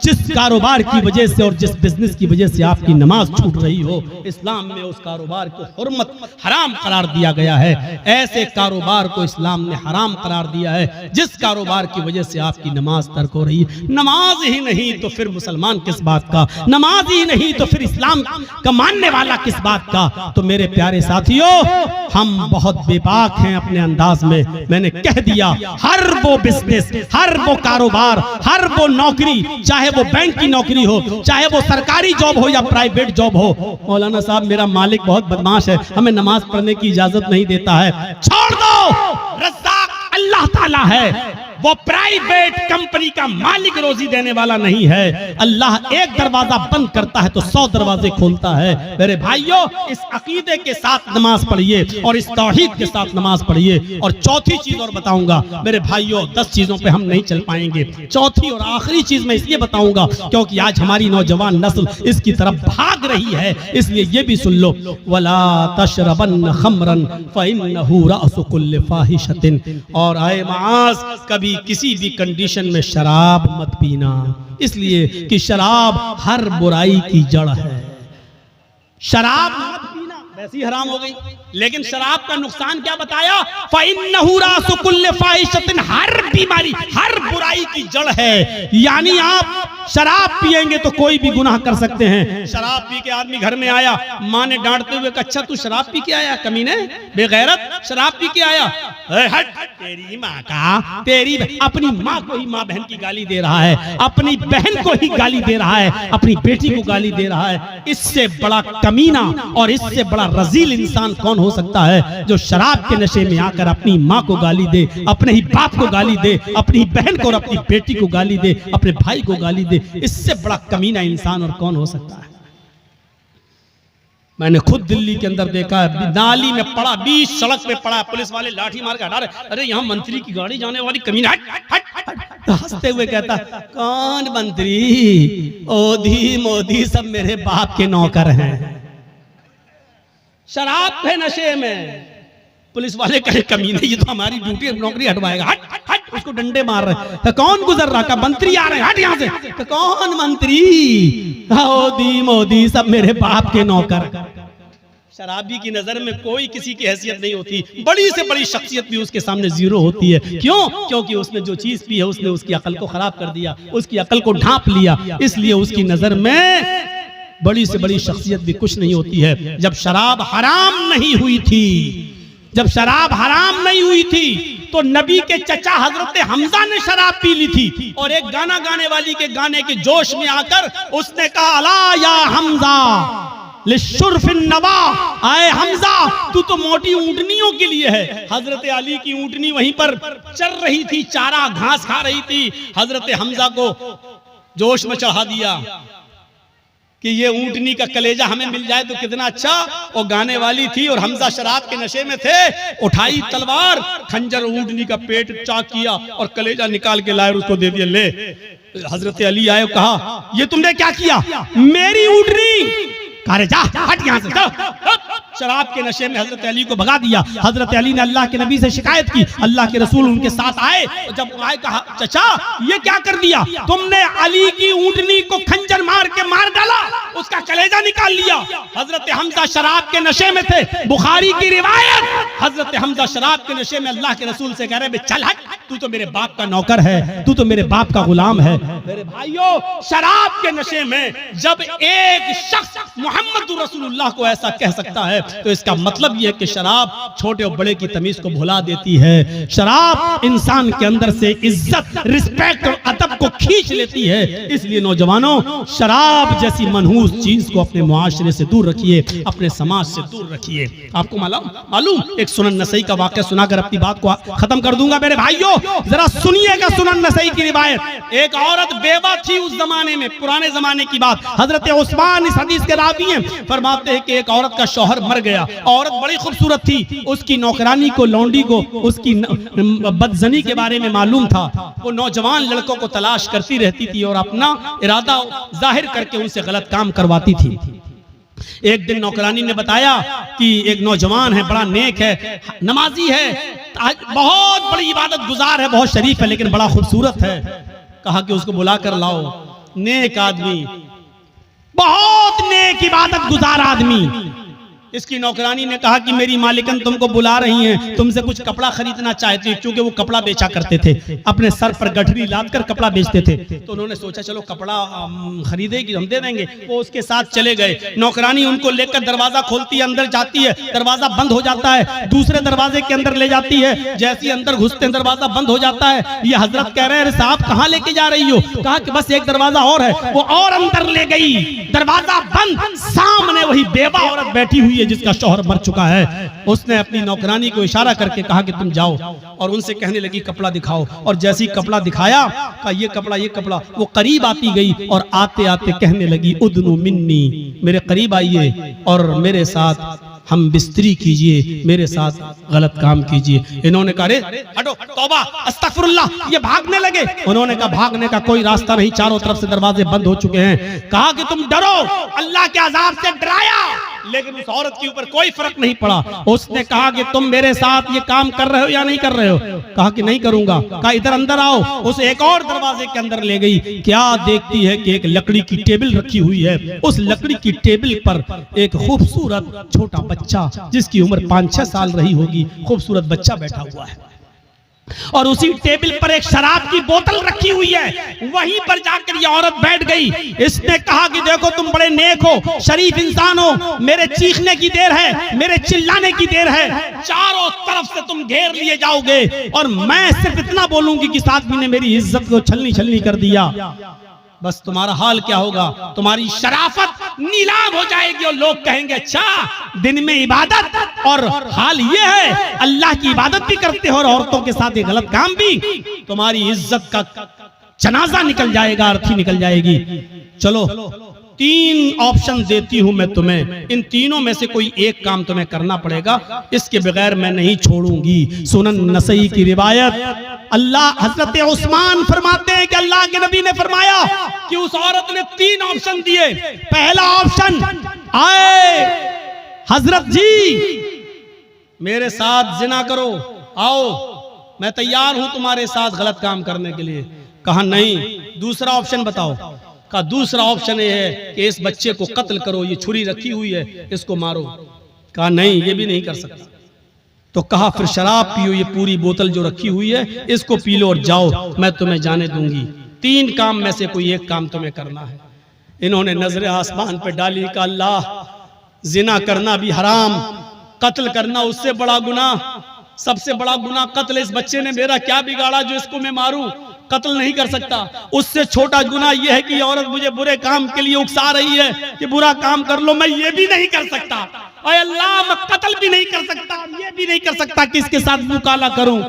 जिस कारोबार की वजह से और जिस बिजनेस की वजह से आपकी नमाज छूट रही हो, इस्लाम में उस कारोबार को हुर्मत हराम करार दिया गया है। ऐसे कारोबार को इस्लाम ने हराम करार दिया है जिस कारोबार की वजह से आपकी नमाज तर्क हो रही है। नमाज ही नहीं तो फिर मुसलमान किस बात का, नमाज ही नहीं तो फिर इस्लाम का मानने वाला किस बात का। तो मेरे प्यारे साथियों, हम बहुत बेबाक हैं अपने अंदाज में। मैंने कह दिया, हर वो बिजनेस, हर वो कारोबार, हर वो नौकरी, चाहे वो बैंक की नौकरी हो, चाहे वो सरकारी जॉब हो या प्राइवेट जॉब हो। मौलाना साहब मेरा मालिक बहुत बदमाश है, हमें नमाज पढ़ने की इजाजत नहीं देता है। छोड़ दो, रज़्ज़ाक़ अल्लाह ताला है, वो प्राइवेट कंपनी का मालिक रोजी देने वाला नहीं है। अल्लाह एक दरवाजा बंद करता है तो 100 दरवाजे खोलता है। मेरे भाइयों, इस अकीदे के साथ नमाज पढ़िए और इस तौहीद के साथ नमाज पढ़िए। और चौथी चीज और बताऊंगा मेरे भाइयों, 10 चीजों पे हम नहीं चल पाएंगे। चौथी और आखिरी चीज मैं इसलिए बताऊंगा क्योंकि आज हमारी नौजवान नस्ल इसकी तरफ भाग रही है, इसलिए ये भी सुन लो, वला तशरबन खमरन फइन्नहु रअसु कुल्लि फाहिशतिन। और आए मास, कभी किसी भी कंडीशन में शराब मत पीना, इसलिए कि शराब हर बुराई की जड़ है। शराब मत पीना वैसी हराम हो गई, लेकिन शराब का नुकसान क्या बताया? फ़इन्नहु रासु कुल्लि फ़ाहिशतिन, हर बीमारी, हर बुराई की जड़ है। यानी आप शराब पिएंगे तो कोई भी गुनाह कर सकते हैं। शराब पी के आदमी घर में आया, माँ ने डांटते हुए कहा, अच्छा तू शराब पी के आया कमीने, बेगैरत, शराब पी के आया, हट, तेरी माँ का, तेरी अपनी माँ को ही माँ बहन की गाली दे रहा है, अपनी बहन को ही गाली दे रहा है, अपनी बेटी को गाली दे रहा है। इससे बड़ा कमीना और इससे बड़ा रजील इंसान कौन हो सकता है जो शराब के नशे में आकर अपनी माँ को गाली दे, अपने ही बाप को गाली दे, अपनी बहन को और अपनी बेटी को गाली दे, अपने भाई को गाली दे। इससे बड़ा कमीना इंसान और कौन हो सकता है? मैंने खुद दिल्ली के अंदर देखा है, नाली में पड़ा, बीच सड़क पे पड़ा, पुलिस वाले लाठी मार के हटा रहे, अरे यहाँ मंत्री की गाड़ी जाने वाली, कमीना, हट हट हट। तो हंसते हुए कहता, कौन मंत्री, ओधी मोदी सब मेरे बाप के नौकर हैं। शराब के नशे में पुलिस वाले कहे, कमीने ये तो हमारी ड्यूटी नौकरी हटवाएगा, हट हट, उसको डंडे मार रहे। तो कौन गुजर रहा? का मंत्री आ रहे हैं, हट यहाँ से। तो कौन मंत्री, मोदी मोदी सब मेरे बाप के नौकर। शराबी की नजर में कोई किसी की हैसियत नहीं होती, बड़ी से बड़ी शख्सियत भी उसके सामने जीरो होती है। क्यों? क्योंकि उसने जो चीज पी है उसने उसकी अकल को खराब कर दिया, उसकी अकल को ढांप लिया, इसलिए उसकी नजर में बड़ी से बड़ी शख्सियत भी कुछ नहीं होती है। जब शराब हराम नहीं हुई थी, जब शराब हराम नहीं हुई थी तो नबी के चचा हजरत हमजा ने शराब पी ली थी, और एक गाना गाने वाली के गाने के जोश में आकर उसने कहा, अला या हमजा लिशुर्फिन नवा, आए हमजा तू तो मोटी ऊंटनियों के लिए है। हजरत अली की ऊंटनी वहीं पर चल रही थी, चारा घास खा रही थी। हजरत हमजा को जोश में चढ़ा दिया कि ये ऊंटनी का कलेजा हमें मिल जाए तो कितना अच्छा। वो गाने वाली थी और हमजा शराब के नशे में थे, उठाई तलवार, खंजर ऊंटनी का पेट चाक किया और कलेजा निकाल के लाए, उसको दे दिया, ले। हजरत अली आए, कहा ये तुमने क्या किया? मेरी ऊंटनी, अरे जा हट यहाँ से। शराब के नशे में हजरत अली को भगा दिया। हजरत अली ने अल्लाह के नबी से शिकायत की, अल्लाह के रसूल उनके साथ आए। जब आए कहा, चचा ये क्या कर दिया तुमने? अली की ऊंटनी को खंजर मार के मार डाला, उसका कलेजा निकाल लिया। हजरत हमजा शराब के नशे में थे, बुखारी की रिवायत, हजरत हमजा शराब के नशे में अल्लाह के रसूल से कह रहे, चल हट, तू तो मेरे बाप का नौकर है, तू तो मेरे बाप का गुलाम है। मेरे भाइयों, शराब के नशे में जब एक शख्स मोहम्मद रसूलुल्लाह को ऐसा कह सकता है तो इसका मतलब यह है कि शराब छोटे और बड़े की तमीज को भुला देती है। शराब इंसान के अंदर से इज्जत, रिस्पेक्ट और अदब अदब को खींच लेती है। इसलिए नौजवानों, शराब जैसी मनहूस चीज को अपने मुआशरे से दूर रखिए, अपने समाज से दूर रखिए। आपको मालूम एक सुनन नसई का वाक़या सुनाकर अपनी बात को खत्म कर दूंगा। मेरे भाइयों, जरा सुनिएगा सुनन नसई की रिवायत। एक औरत बेवा थी उस जमाने में, पुराने जमाने की बात। हजरत उस्मान इस हदीस के रावी हैं, फरमाते हैं कि एक औरत का शौहर मर गया। औरत बड़ी खूबसूरत थी, उसकी नौकरानी को, लौंडी को उसकी बदजनी के बारे में मालूम था। वो नौजवान लड़कों को तलाश करती रहती थी और अपना इरादा जाहिर करके उनसे गलत काम करवाती थी। एक दिन नौकरानी ने बताया कि एक नौजवान है, बड़ा नेक है, नमाजी है, बहुत बड़ी इबादत गुजार है, बहुत शरीफ है, लेकिन बड़ा खूबसूरत है। कहा कि उसको बुला कर लाओ। नेक आदमी, बहुत नेक इबादत गुजार आदमी। इसकी नौकरानी ने कहा कि मेरी मालिकन तुमको बुला रही हैं, तुमसे कुछ कपड़ा खरीदना चाहती है, क्योंकि वो कपड़ा बेचा करते थे, अपने सर पर गठरी लाद कर कपड़ा बेचते थे। तो उन्होंने सोचा चलो कपड़ा खरीदेगी, हम दे देंगे। वो उसके साथ चले गए। नौकरानी उनको लेकर दरवाजा खोलती है, अंदर जाती है, दरवाजा बंद हो जाता है, दूसरे दरवाजे के अंदर ले जाती है। जैसे ही अंदर घुसते हैं दरवाजा बंद हो जाता है। ये हजरत कह रहे हैं साहब कहाँ लेके जा रही हो? कहा कि बस एक दरवाजा और है। वो और अंदर ले गई, दरवाजा बंद, सामने वही बेवा औरत बैठी हुई है जिसका शौहर मर चुका है। उसने अपनी नौकरानी को इशारा करके कहा कि तुम जाओ, और उनसे कहने लगी कपड़ा दिखाओ। और जैसे ही कपड़ा दिखाया, कहा ये कपड़ा, ये कपड़ा। वो करीब आती गई और आते आते कहने लगी उदनु मिन्नी, मेरे करीब आइए और मेरे साथ हम बिस्तरी कीजिए, मेरे साथ गलत काम कीजिए। इन्होंने कहा रे हटो, तौबा, अस्तगफिरुल्लाह, ये भागने लगे। उन्होंने कहा भागने का कोई रास्ता नहीं, चारों तरफ से दरवाजे बंद हो चुके हैं। कहा कि तुम डरो, अल्लाह के अजाब से डराया, लेकिन उस औरत के ऊपर कोई फर्क नहीं पड़ा। उसने कहा कि तुम मेरे साथ ये काम कर रहे हो या नहीं कर रहे हो? कहा कि नहीं करूंगा। कहा इधर अंदर आओ। उस एक और दरवाजे के अंदर ले गई। क्या देखती है कि एक लकड़ी की टेबल रखी हुई है। उस लकड़ी की टेबल पर एक खूबसूरत छोटा बच्चा, जिसकी उम्र 5-6 साल रही होगी, खूबसूरत बच्चा बैठा हुआ है। और उसी टेबल पर एक शराब की बोतल रखी हुई है। वहीं पर जाकर ये औरत बैठ गई। इसने कहा कि देखो तुम बड़े नेक हो, शरीफ इंसान हो, मेरे चीखने की देर है, मेरे चिल्लाने की देर है, चारों तरफ से तुम घेर लिए जाओगे और मैं सिर्फ इतना बोलूंगी कि इस आदमी ने मेरी इज्जत को छलनी छलनी कर दिया। बस तुम्हारा हाल क्या होगा? तुम्हारी शराफत नीलाम हो जाएगी और लोग कहेंगे अच्छा दिन में इबादत और हाल ये है, अल्लाह की इबादत भी करते हो और औरतों के साथ ये गलत काम भी। तुम्हारी इज्जत का जनाजा निकल जाएगा, अर्थी निकल जाएगी। चलो 3 ऑप्शन देती हूं मैं तुम्हें, इन तीनों में से कोई एक काम तुम्हें करना पड़ेगा, इसके बगैर मैं नहीं छोड़ूंगी। सुनन नसई की रिवायत। अल्लाह हजरत उस्मान फरमाते हैं कि अल्लाह के नबी ने फरमाया कि उस औरत ने 3 ऑप्शन दिए। पहला ऑप्शन, आए हजरत जी मेरे साथ जिना करो, आओ मैं तैयार हूं तुम्हारे साथ गलत काम करने के लिए। कहा नहीं। दूसरा ऑप्शन बताओ। का दूसरा ऑप्शन ये है कि इस बच्चे को कत्ल करो, ये छुरी रखी हुई है, इसको मारो। कहा नहीं, ये भी नहीं कर सकता। तो कहा फिर शराब पियो, ये पूरी बोतल जो रखी हुई है इसको पी लो और जाओ, मैं तुम्हें जाने दूंगी। 3 काम में से कोई एक काम तुम्हें करना है। इन्होंने नजरें आसमान पे डाली। का अल्लाह, जिना करना भी हराम, कत्ल करना उससे बड़ा गुनाह, सबसे बड़ा गुनाह कत्ल। इस बच्चे ने मेरा क्या बिगाड़ा जो इसको मैं मारूं? कत्ल नहीं कर सकता। उससे छोटा गुनाह यह है कि औरत मुझे बुरे काम के लिए उकसा रही है कि बुरा काम कर लो, मैं ये भी नहीं कर सकता। अरे अल्लाह, मैं कत्ल भी नहीं कर सकता, ये भी नहीं कर सकता कि इसके साथ मुंह काला करूं।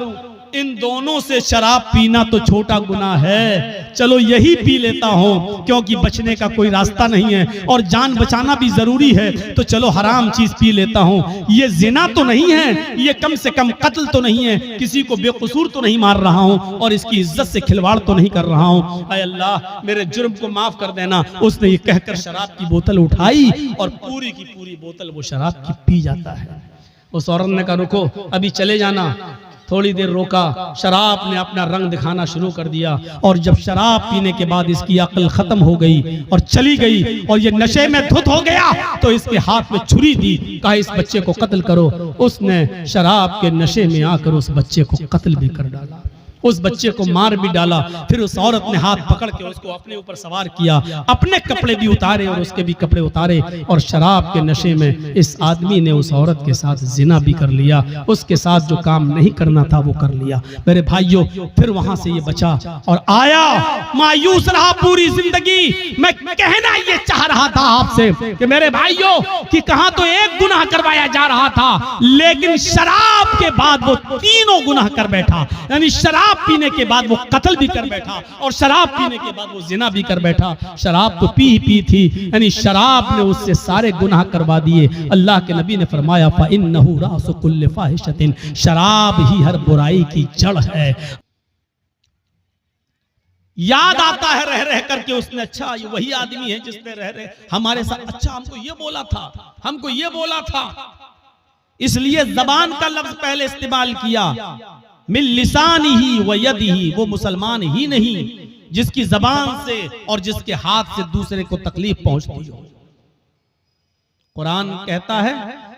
इन दोनों से शराब पीना तो छोटा गुनाह है, चलो यही पी लेता हूं क्योंकि बचने का कोई रास्ता नहीं है और जान बचाना भी जरूरी है, तो चलो हराम चीज पी लेता हूं। ये जिना तो नहीं है, ये कम से कम कत्ल तो नहीं है, किसी को बेकसूर तो नहीं मार रहा हूं और इसकी इज्जत से खिलवाड़ तो नहीं कर रहा हूं। अय अल्लाह, मेरे जुर्म को माफ कर देना। उसने ये कहकर शराब की बोतल उठाई और पूरी की पूरी बोतल वो शराब की पी जाता है। उस औरत ने कहा रुको, अभी चले जाना। थोड़ी देर रोका, शराब ने अपना रंग दिखाना शुरू कर दिया और जब शराब पीने के बाद इसकी अक्ल खत्म हो गई और चली गई और ये नशे में धुत हो गया तो इसके हाथ में छुरी दी। कहा इस बच्चे को कत्ल करो। उसने शराब के नशे में आकर उस बच्चे को कत्ल भी कर डाला। उस बच्चे को मार भी डाला। फिर उस औरत ने हाथ पकड़ के उसको अपने ऊपर सवार किया, अपने कपड़े भी उतारे और उसके भी कपड़े उतारे, और शराब के नशे में इस आदमी ने उस औरत के साथ जिना भी कर लिया। उसके साथ जो काम नहीं करना था वो कर लिया। मेरे भाइयों, फिर वहां से ये बचा और आया, मायूस रहा पूरी जिंदगी। मैं कहना ये चाह रहा था आपसे कि मेरे भाइयों कि कहां तो एक गुनाह करवाया जा रहा था, लेकिन शराब के बाद वो तीनों गुनाह कर बैठा। यानी शराब पीने के बाद वो कत्ल भी कर बैठा, और शराब पीने के बाद वो जिना भी कर बैठा। शराब तो पी थी, यानी शराब ने उससे सारे गुनाह करवा दिए। अल्लाह के नबी ने फरमाया फ़इन्नहु रासु कुल्लि फ़ाहिशतिन, शराब ही हर बुराई की जड़ है। याद आता है रह रह करके उसने, अच्छा ये वही आदमी है जिसने रह रहे हमारे साथ, अच्छा हमको ये बोला था, हमको ये बोला था। इसलिए जबान का लफ्ज पहले इस्तेमाल किया, मिन लिसानिही व यदिही, वो मुसलमान ही नहीं जिसकी जबान से और जिसके हाथ से दूसरे को तकलीफ पहुंचती हो। कुरान कहता है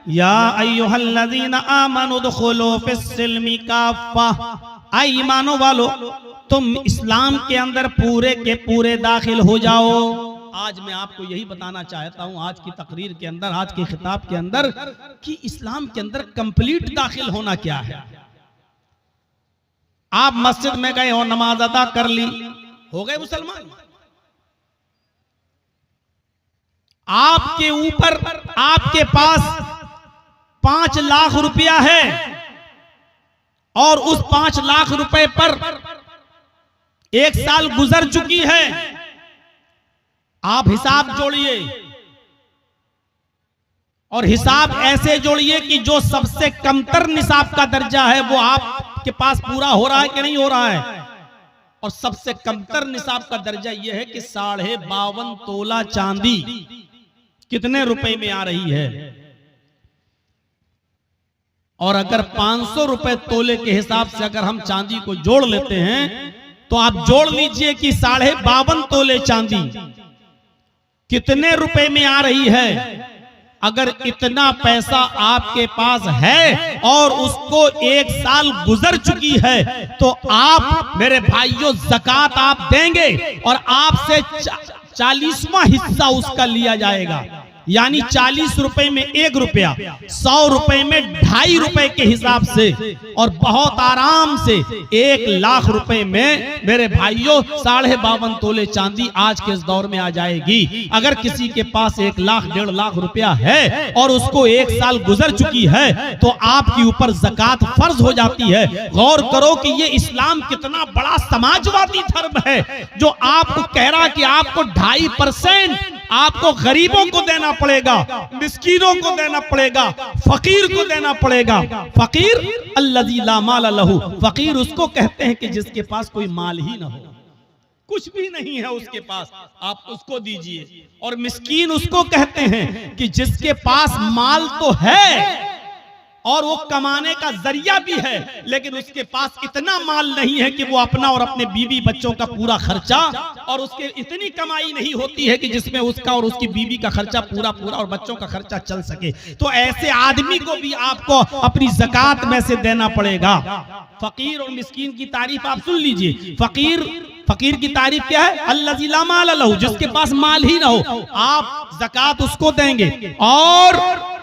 या अय्युहल्लज़ीना आमनु दुखुलू फिस्सिल्मि काफ़ा, ऐ ईमानो वालो तुम इस्लाम के अंदर पूरे के पूरे दाखिल हो जाओ। आज मैं आपको यही बताना चाहता हूं आज की तकरीर के अंदर, आज के खिताब के अंदर, कि इस्लाम के अंदर कंप्लीट दाखिल होना क्या है। आप मस्जिद में गए हो, नमाज अदा कर ली, हो गए मुसलमान। आपके ऊपर, आपके पास 5 लाख रुपया है और उस 5 लाख रुपए पर 1 साल गुजर चुकी है। आप हिसाब जोड़िए और हिसाब ऐसे जोड़िए कि जो सबसे कमतर निसाब का दर्जा है वो आपके पास पूरा हो रहा है कि नहीं हो रहा है। और सबसे कमतर निसाब का दर्जा यह है कि 52.5 तोला चांदी कितने रुपए में आ रही है। और अगर 500 रुपए तोले के हिसाब से अगर हम चांदी को जोड़ लेते हैं तो आप जोड़ लीजिए कि 52.5 तोले चांदी कितने रुपए में आ रही है। अगर इतना पैसा आपके पास है और उसको 1 साल गुजर चुकी है तो आप मेरे भाइयों ज़कात आप देंगे और आपसे 40वां हिस्सा उसका लिया जाएगा। यानी 40 रुपए में 1 रुपया, 100 रुपए में 2.5 रुपए के हिसाब से, और बहुत आराम से 1 लाख रुपए में मेरे भाइयों 52.5 तोले चांदी आज के इस दौर में आ जाएगी। अगर किसी के पास 1 लाख 1.5 लाख रुपया है और उसको 1 साल गुजर चुकी है तो आपके ऊपर ज़कात फर्ज हो जाती है। गौर करो कि ये इस्लाम कितना बड़ा समाजवादी धर्म है जो आपको कह रहा कि आपको 2.5% आपको गरीबों को देना पड़ेगा, मिस्कीनों को देना पड़ेगा, फकीर को देना पड़ेगा। फकीर अल्लज़ी ला माल लहू, फकीर उसको कहते हैं कि जिसके पास कोई माल ही ना हो, कुछ भी नहीं है उसके पास, आप उसको दीजिए। और मिस्कीन उसको कहते हैं कि जिसके पास माल तो है और वो कमाने का जरिया भी है, लेकिन उसके पास इतना माल नहीं है कि वो अपना और अपने बीवी बच्चों का पूरा खर्चा, और उसके इतनी कमाई नहीं होती है कि जिसमें उसका और उसकी बीवी का खर्चा पूरा और बच्चों का खर्चा चल सके। तो ऐसे आदमी को भी आपको अपनी ज़कात में से देना पड़ेगा। फकीर और मिस्कीन की तारीफ आप सुन लीजिए। फकीर की तारीफ क्या है? अल्लज़ी ला माल लहू, जिसके पास माल ही ना हो, आप ज़कात उसको देंगे। और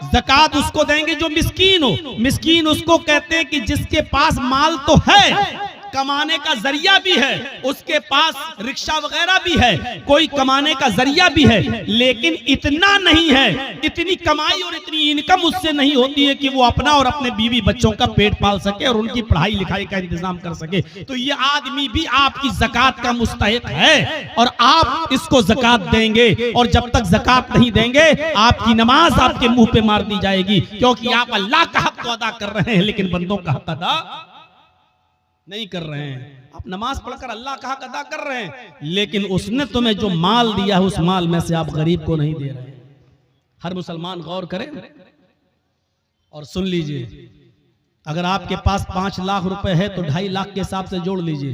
ज़कात उसको देंगे जो मिस्कीन हो। मिस्कीन उसको कहते हैं कि जिसके पास माल तो है, कमाने का जरिया भी है, उसके पास रिक्शा वगैरह भी है, कोई कमाने का जरिया भी है, लेकिन इतना नहीं है, इतनी कमाई और इतनी इनकम उससे नहीं होती है कि वो अपना और अपने बीवी बच्चों का पेट पाल सके और उनकी पढ़ाई लिखाई का इंतजाम कर सके। तो ये आदमी भी आपकी ज़कात का मुस्तहिक है और आप इसको ज़कात देंगे। और जब तक ज़कात नहीं देंगे आपकी नमाज आपके मुंह पे मार दी जाएगी, क्योंकि आप अल्लाह का हक तो अदा कर रहे हैं लेकिन बंदों का हक अदा नहीं कर रहे हैं। आप नमाज पढ़कर अल्लाह का हक अदा कर रहे हैं, लेकिन उसने तुम्हें जो माल दिया है उस माल में से आप गरीब को नहीं दे रहे। हर मुसलमान गौर करे और सुन लीजिए, अगर आपके पास 5 लाख रुपए है तो 2.5 लाख के हिसाब से जोड़ लीजिए,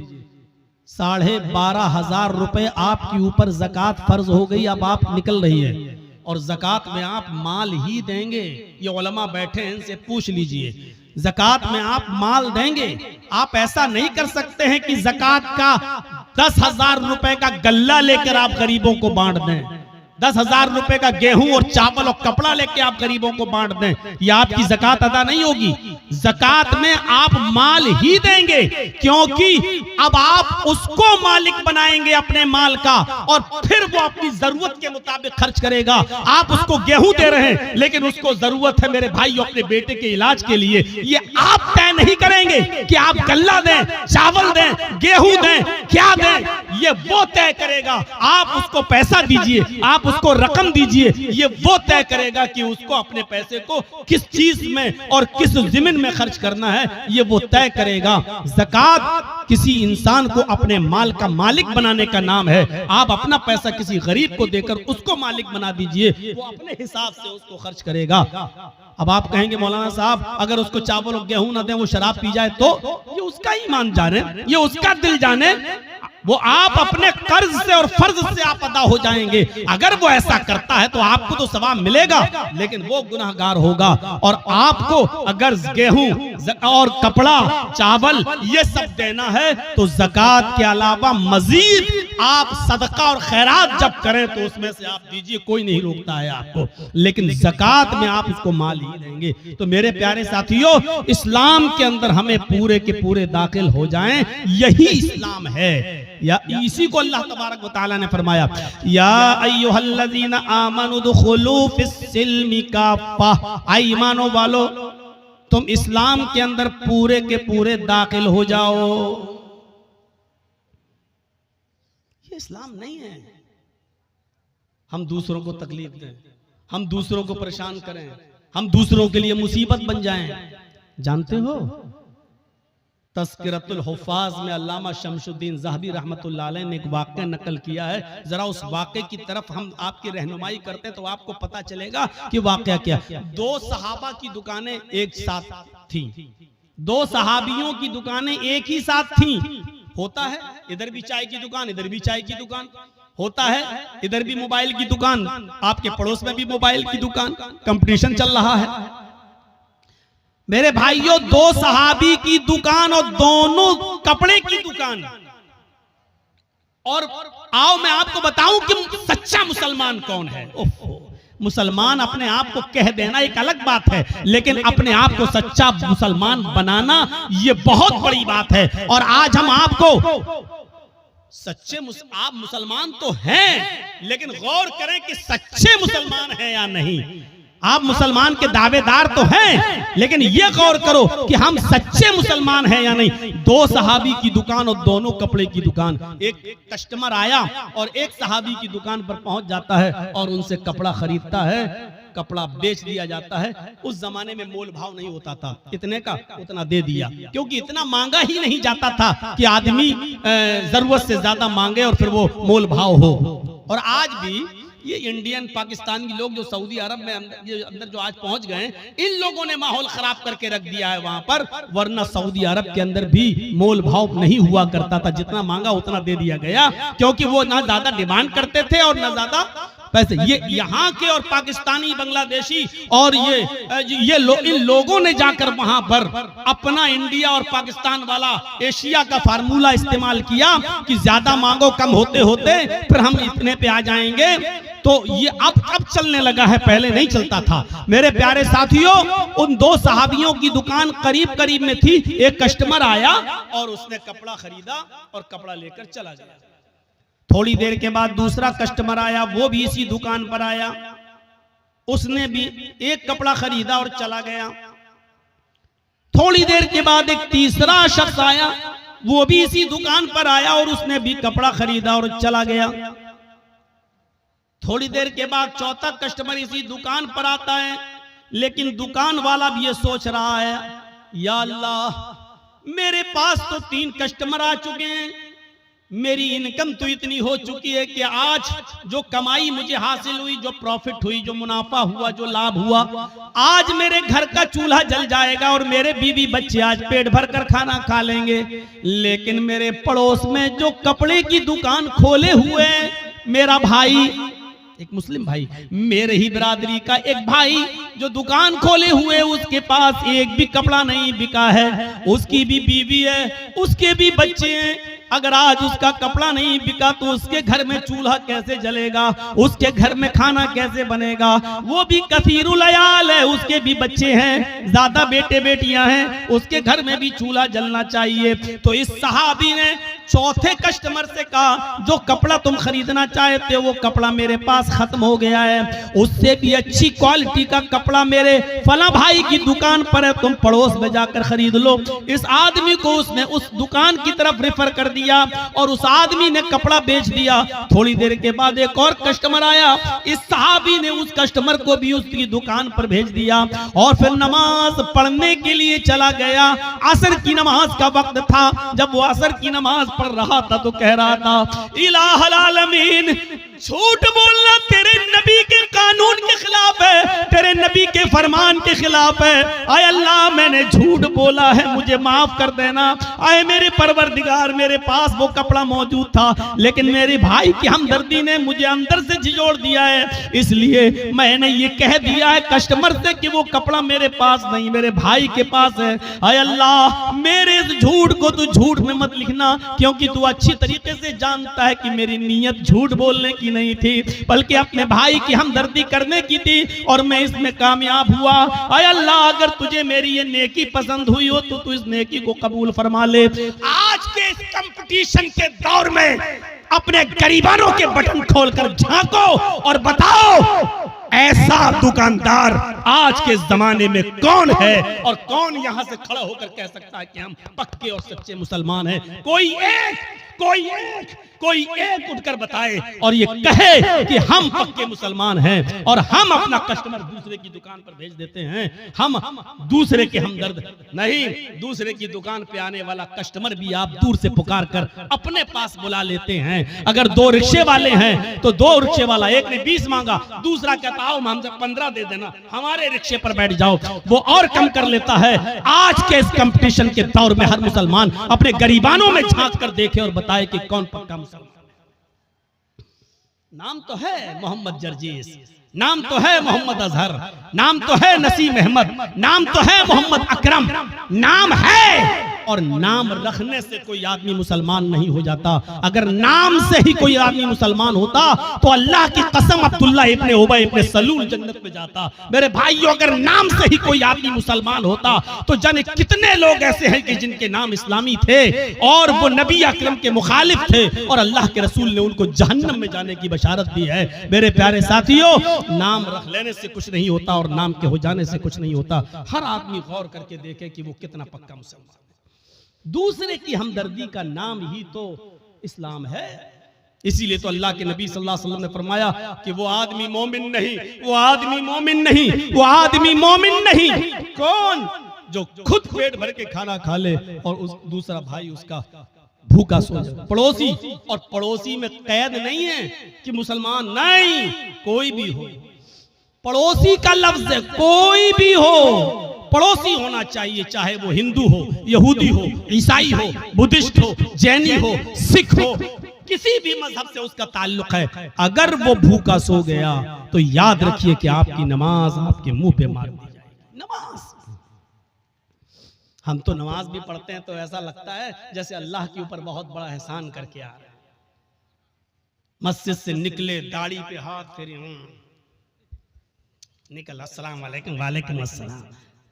12,500 रुपए आपके ऊपर ज़कात फर्ज हो गई। अब आप निकल रही है और ज़कात में आप माल ही देंगे। ये उलमा बैठे हैं, इनसे पूछ लीजिए ज़कात में आप माल देंगे। आप ऐसा नहीं कर सकते हैं कि ज़कात का 10,000 रुपए का गल्ला लेकर आप गरीबों को बांट दें, 10,000 रुपए का गेहूं और चावल और कपड़ा लेके आप गरीबों को बांट दें, यह आपकी ज़कात अदा नहीं होगी। ज़कात में आप माल ही देंगे, क्योंकि अब आप उसको मालिक बनाएंगे अपने माल का, और फिर वो अपनी जरूरत के मुताबिक खर्च करेगा। आप उसको गेहूं दे रहे हैं, लेकिन उसको जरूरत है मेरे भाई अपने बेटे के इलाज के लिए, ये आप तय नहीं करेंगे कि आप गल्ला दें, चावल दें, गेहूं दें, क्या दें, ये वो तय करेगा। आप उसको पैसा दीजिए, आप उसको रकम दीजिए, ये वो तय करेगा कि उसको अपने पैसे को किस चीज में और किस ज़मीन में खर्च करना है, ये वो तय करेगा। ज़कात किसी इंसान को अपने माल का मालिक बनाने का नाम है। आप अपना पैसा किसी गरीब को देकर उसको मालिक बना दीजिए, वो अपने हिसाब से उसको खर्च करेगा। अब आप कहेंगे मौलाना साहब अगर उसको चावल और गेहूं ना दें, वो शराब पी जाए तो ये उसका ईमान जाने, ये उसका दिल जाने, वो आप अपने कर्ज से और फर्ज से आप अदा हो जाएंगे। अगर वो ऐसा करता है तो आपको तो सवाब मिलेगा, लेकिन वो गुनाहगार होगा। और आपको अगर गेहूं और कपड़ा, चावल ये सब देना है तो ज़कात के अलावा मजीद आप सदका और खैरात जब करें तो उसमें से आप दीजिए, कोई नहीं रोकता है आपको, लेकिन ज़कात में आप उसको माल ही देंगे। तो मेरे प्यारे साथियों, इस्लाम के अंदर हमें पूरे के पूरे दाखिल हो जाएं, यही इस्लाम है। या इसी को अल्लाह तबारक व तआला ने फरमाया, या अय्युहल्लज़ीना आमनु दुखुलू फिस्सिल्मि काफ़ा, ऐ ईमानो वालो तुम इस्लाम के अंदर पूरे के पूरे दाखिल हो जाओ। ये इस्लाम नहीं है हम दूसरों को तकलीफ दें, हम दूसरों को परेशान करें, हम दूसरों के लिए मुसीबत बन जाएं। जानते हो तज़किरतुल हुफ़ाज़ में अल्लामा शमशुद्दीन ज़हबी रहमतुल्लाह अलैह ने एक वाक़या नकल किया है। जरा उस वाक़े की तरफ हम आपकी रहनुमाई करते हैं तो आपको पता चलेगा कि वाक़या क्या। दो सहाबा की दुकानें एक साथ थी, दो सहाबियों की दुकानें एक ही साथ थी। होता है इधर भी चाय की दुकान, इधर भी चाय की दुकान, होता है इधर भी मोबाइल की दुकान, आपके पड़ोस में भी मोबाइल की दुकान, कंपटीशन चल रहा है। मेरे भाइयों, दो सहाबी की दुकान और दोनों कपड़े की दुकान। और आओ मैं आपको बताऊं कि सच्चा मुसलमान कौन है। मुसलमान अपने आप को कह देना एक अलग बात है, लेकिन अपने आप को सच्चा मुसलमान बनाना ये बहुत बड़ी बात है। और आज हम आपको सच्चे आप मुसलमान तो हैं, लेकिन गौर करें कि सच्चे मुसलमान हैं या नहीं। आप मुसलमान के दावेदार तो हैं, लेकिन ये गौर करो कि हम सच्चे मुसलमान हैं या नहीं। दो सहाबी की दुकान और दोनों कपड़े की दुकान। एक कस्टमर आया और एक सहाबी की दुकान पर पहुंच जाता है और उनसे कपड़ा खरीदता है, कपड़ा बेच दिया जाता है। उस जमाने में मोल भाव नहीं होता था, इतने का उतना दे दिया, क्योंकि इतना मांगा ही नहीं जाता था कि आदमी जरूरत से ज्यादा मांगे और फिर वो मोल भाव हो। और आज भी ये इंडियन पाकिस्तानी लोग जो सऊदी अरब में अंदर जो आज पहुंच गए, इन लोगों ने माहौल खराब करके रख दिया है वहां पर। वरना सऊदी अरब के अंदर भी मोल भाव नहीं हुआ करता था, जितना मांगा उतना दे दिया गया, क्योंकि वो ना ज्यादा डिमांड करते थे और ना ज्यादा पैसे। ये यहाँ के और पाकिस्तानी, बांग्लादेशी और इन लोगों ने जाकर वहां पर अपना इंडिया और पाकिस्तान वाला एशिया का फार्मूला इस्तेमाल किया कि ज्यादा मांगो, कम होते होते फिर हम इतने पे आ जाएंगे। तो ये अब चलने लगा है, पहले नहीं चलता था। मेरे प्यारे साथियों, उन दो सहाबियों की दुकान करीब करीब में थी। एक कस्टमर आया और उसने कपड़ा खरीदा और कपड़ा लेकर चला गया। थोड़ी देर के बाद दूसरा कस्टमर आया, वो भी इसी दुकान पर आया, उसने भी एक कपड़ा खरीदा और चला गया। थोड़ी देर के बाद एक तीसरा शख्स आया, वो भी इसी दुकान पर आया और उसने भी कपड़ा खरीदा और चला गया। थोड़ी देर के बाद चौथा कस्टमर इसी दुकान पर आता है, लेकिन दुकान वाला भी ये सोच रहा है, या अल्लाह मेरे पास तो 3 कस्टमर आ चुके हैं, मेरी इनकम तो इतनी हो चुकी है कि आज जो कमाई मुझे हासिल हुई, जो प्रॉफिट हुई, जो मुनाफा हुआ, जो लाभ हुआ, आज मेरे घर का चूल्हा जल जाएगा और मेरे बीवी बच्चे आज पेट भर कर खाना खा लेंगे। लेकिन मेरे पड़ोस में जो कपड़े की दुकान खोले हुए मेरा भाई, एक मुस्लिम भाई, मेरे ही बिरादरी का एक भाई जो दुकान खोले हुए, उसके पास एक भी कपड़ा नहीं बिका है, उसकी भी बीवी है, उसके भी बच्चे हैं। अगर आज उसका कपड़ा नहीं बिका तो उसके घर में चूल्हा कैसे जलेगा, उसके घर में खाना कैसे बनेगा? वो भी कसीरुल अयाल है, उसके भी बच्चे हैं, ज्यादा बेटे बेटियां हैं, उसके घर में भी चूल्हा जलना चाहिए। तो इस सहाबी ने चौथे कस्टमर से कहा, जो कपड़ा तुम खरीदना चाहते हो वो कपड़ा मेरे पास खत्म हो गया है, उससे भी अच्छी क्वालिटी का कपड़ा मेरे फला भाई की दुकान पर है, तुम पड़ोस में जाकर खरीद लो। इस आदमी को उसने उस दुकान की तरफ रेफर कर दिया और उस आदमी ने कपड़ा बेच दिया। थोड़ी देर के बाद एक और कस्टमर आया, इस सहाबी ने उस कस्टमर को भी उसकी दुकान पर भेज दिया और फिर नमाज पढ़ने के लिए चला गया। असर की नमाज का वक्त था, जब वो असर की नमाज पढ़ रहा था तो कह रहा था, इलाहुल आलमीन, झूठ बोलना तेरे नबी के कानून के खिलाफ है, तेरे नबी के फरमान के खिलाफ है। आय अल्लाह, मैंने झूठ बोला है, मुझे माफ कर देना। आए मेरे परवरदिगार, मेरे पास वो कपड़ा मौजूद था, लेकिन मेरे भाई की हमदर्दी ने मुझे अंदर से झिझोड़ दिया है, इसलिए मैंने ये कह दिया है कस्टमर से कि वो कपड़ा मेरे पास नहीं, मेरे भाई के पास है। आय अल्लाह, मेरे इस झूठ को तू झूठ में मत लिखना, क्योंकि तू अच्छी तरीके से जानता है कि मेरी नीयत झूठ बोलने की नहीं थी, बल्कि अपने भाई की हमदर्दी करने की थी, और मैं इसमें कामयाब हुआ। आय अल्लाह, अगर तुझे मेरी ये नेकी पसंद हुई हो तो तू इस नेकी को कबूल फरमा ले। आज के इस कंपटीशन के दौर में अपने गरीबानों के बटन खोलकर झांको और बताओ, ऐसा दुकानदार आज के जमाने में कौन है, और कौन यहां से खड़ा होकर कह सकता है कि हम पक्के और सच्चे मुसलमान हैं? कोई एक उठकर बताए और ये कहे कि हम पक्के मुसलमान हैं और हम अपना कस्टमर दूसरे की दुकान पर भेज देते हैं, हम दूसरे के हमदर्द नहीं। दूसरे की दुकान पे आने वाला कस्टमर भी आप दूर से पुकार कर अपने पास बुला लेते हैं। अगर 2 रिक्शे वाले हैं तो 2 रिक्शे वाला, एक ने 20 मांगा, दूसरा कहता आओ हमसे 15 दे देना, हमारे रिक्शे पर बैठ जाओ, वो और कम कर लेता है। आज के इस कंपटीशन के दौर में हर मुसलमान अपने गरीबानों में झांक कर देखे और बताए कि कौन पक्का मुसलमान। नाम तो है मोहम्मद जर्जीस, नाम तो है मोहम्मद अजहर, नाम तो है नसीम अहमद, नाम तो है मोहम्मद अकरम, नाम है, और नाम रखने से कोई आदमी मुसलमान नहीं हो जाता। अगर नाम से ही कोई आदमी मुसलमान होता तो अल्लाह की कसम अब्दुल्लाह इब्ने उबय इब्ने सलूल जन्नत में जाता। मेरे भाइयों, अगर नाम से ही कोई आदमी मुसलमान होता तो जाने कितने लोग ऐसे हैं कि जिनके नाम इस्लामी थे और वो नबी अकरम के मुखालिफ थे और अल्लाह के रसूल ने उनको जहन्नम में जाने की बशारत दी है। मेरे प्यारे साथियों, नाम रख लेने से कुछ नहीं होता और नाम के हो जाने से कुछ नहीं होता। हर आदमी गौर करके देखे कि वो कितना पक्का मुसलमान है। दूसरे की हमदर्दी का नाम ही तो इस्लाम है। इसीलिए तो अल्लाह के नबी सल्लल्लाहु अलैहि वसल्लम ने फरमाया कि वो आदमी मोमिन नहीं, वो आदमी मोमिन नहीं, वो आदमी मोमिन नहीं कौन? जो खुद पेट भर के खाना खा ले और उस दूसरा भाई उसका भूखा सो जाए। पड़ोसी, और पड़ोसी में कैद नहीं है कि मुसलमान, नहीं, कोई भी हो, पड़ोसी का लफ्ज है, कोई भी हो पड़ोसी होना चाहिए, चाहे वो हिंदू हो, यहूदी हो, ईसाई हो, बुद्धिस्ट हो, जैनी हो, सिख हो, किसी भी मजहब से उसका ताल्लुक है। अगर वो भूखा सो गया तो याद रखिए कि आपकी नमाज आपके मुंह पे मार दी जाएगी। नमाज, हम तो नमाज भी पढ़ते हैं तो ऐसा लगता है जैसे अल्लाह के ऊपर बहुत बड़ा एहसान करके आ रहे हैं। मस्जिद से निकले, दाढ़ी पे हाथ फेरे, निकल, अस्सलाम वालेकुम, वालेकुम अस्सलाम,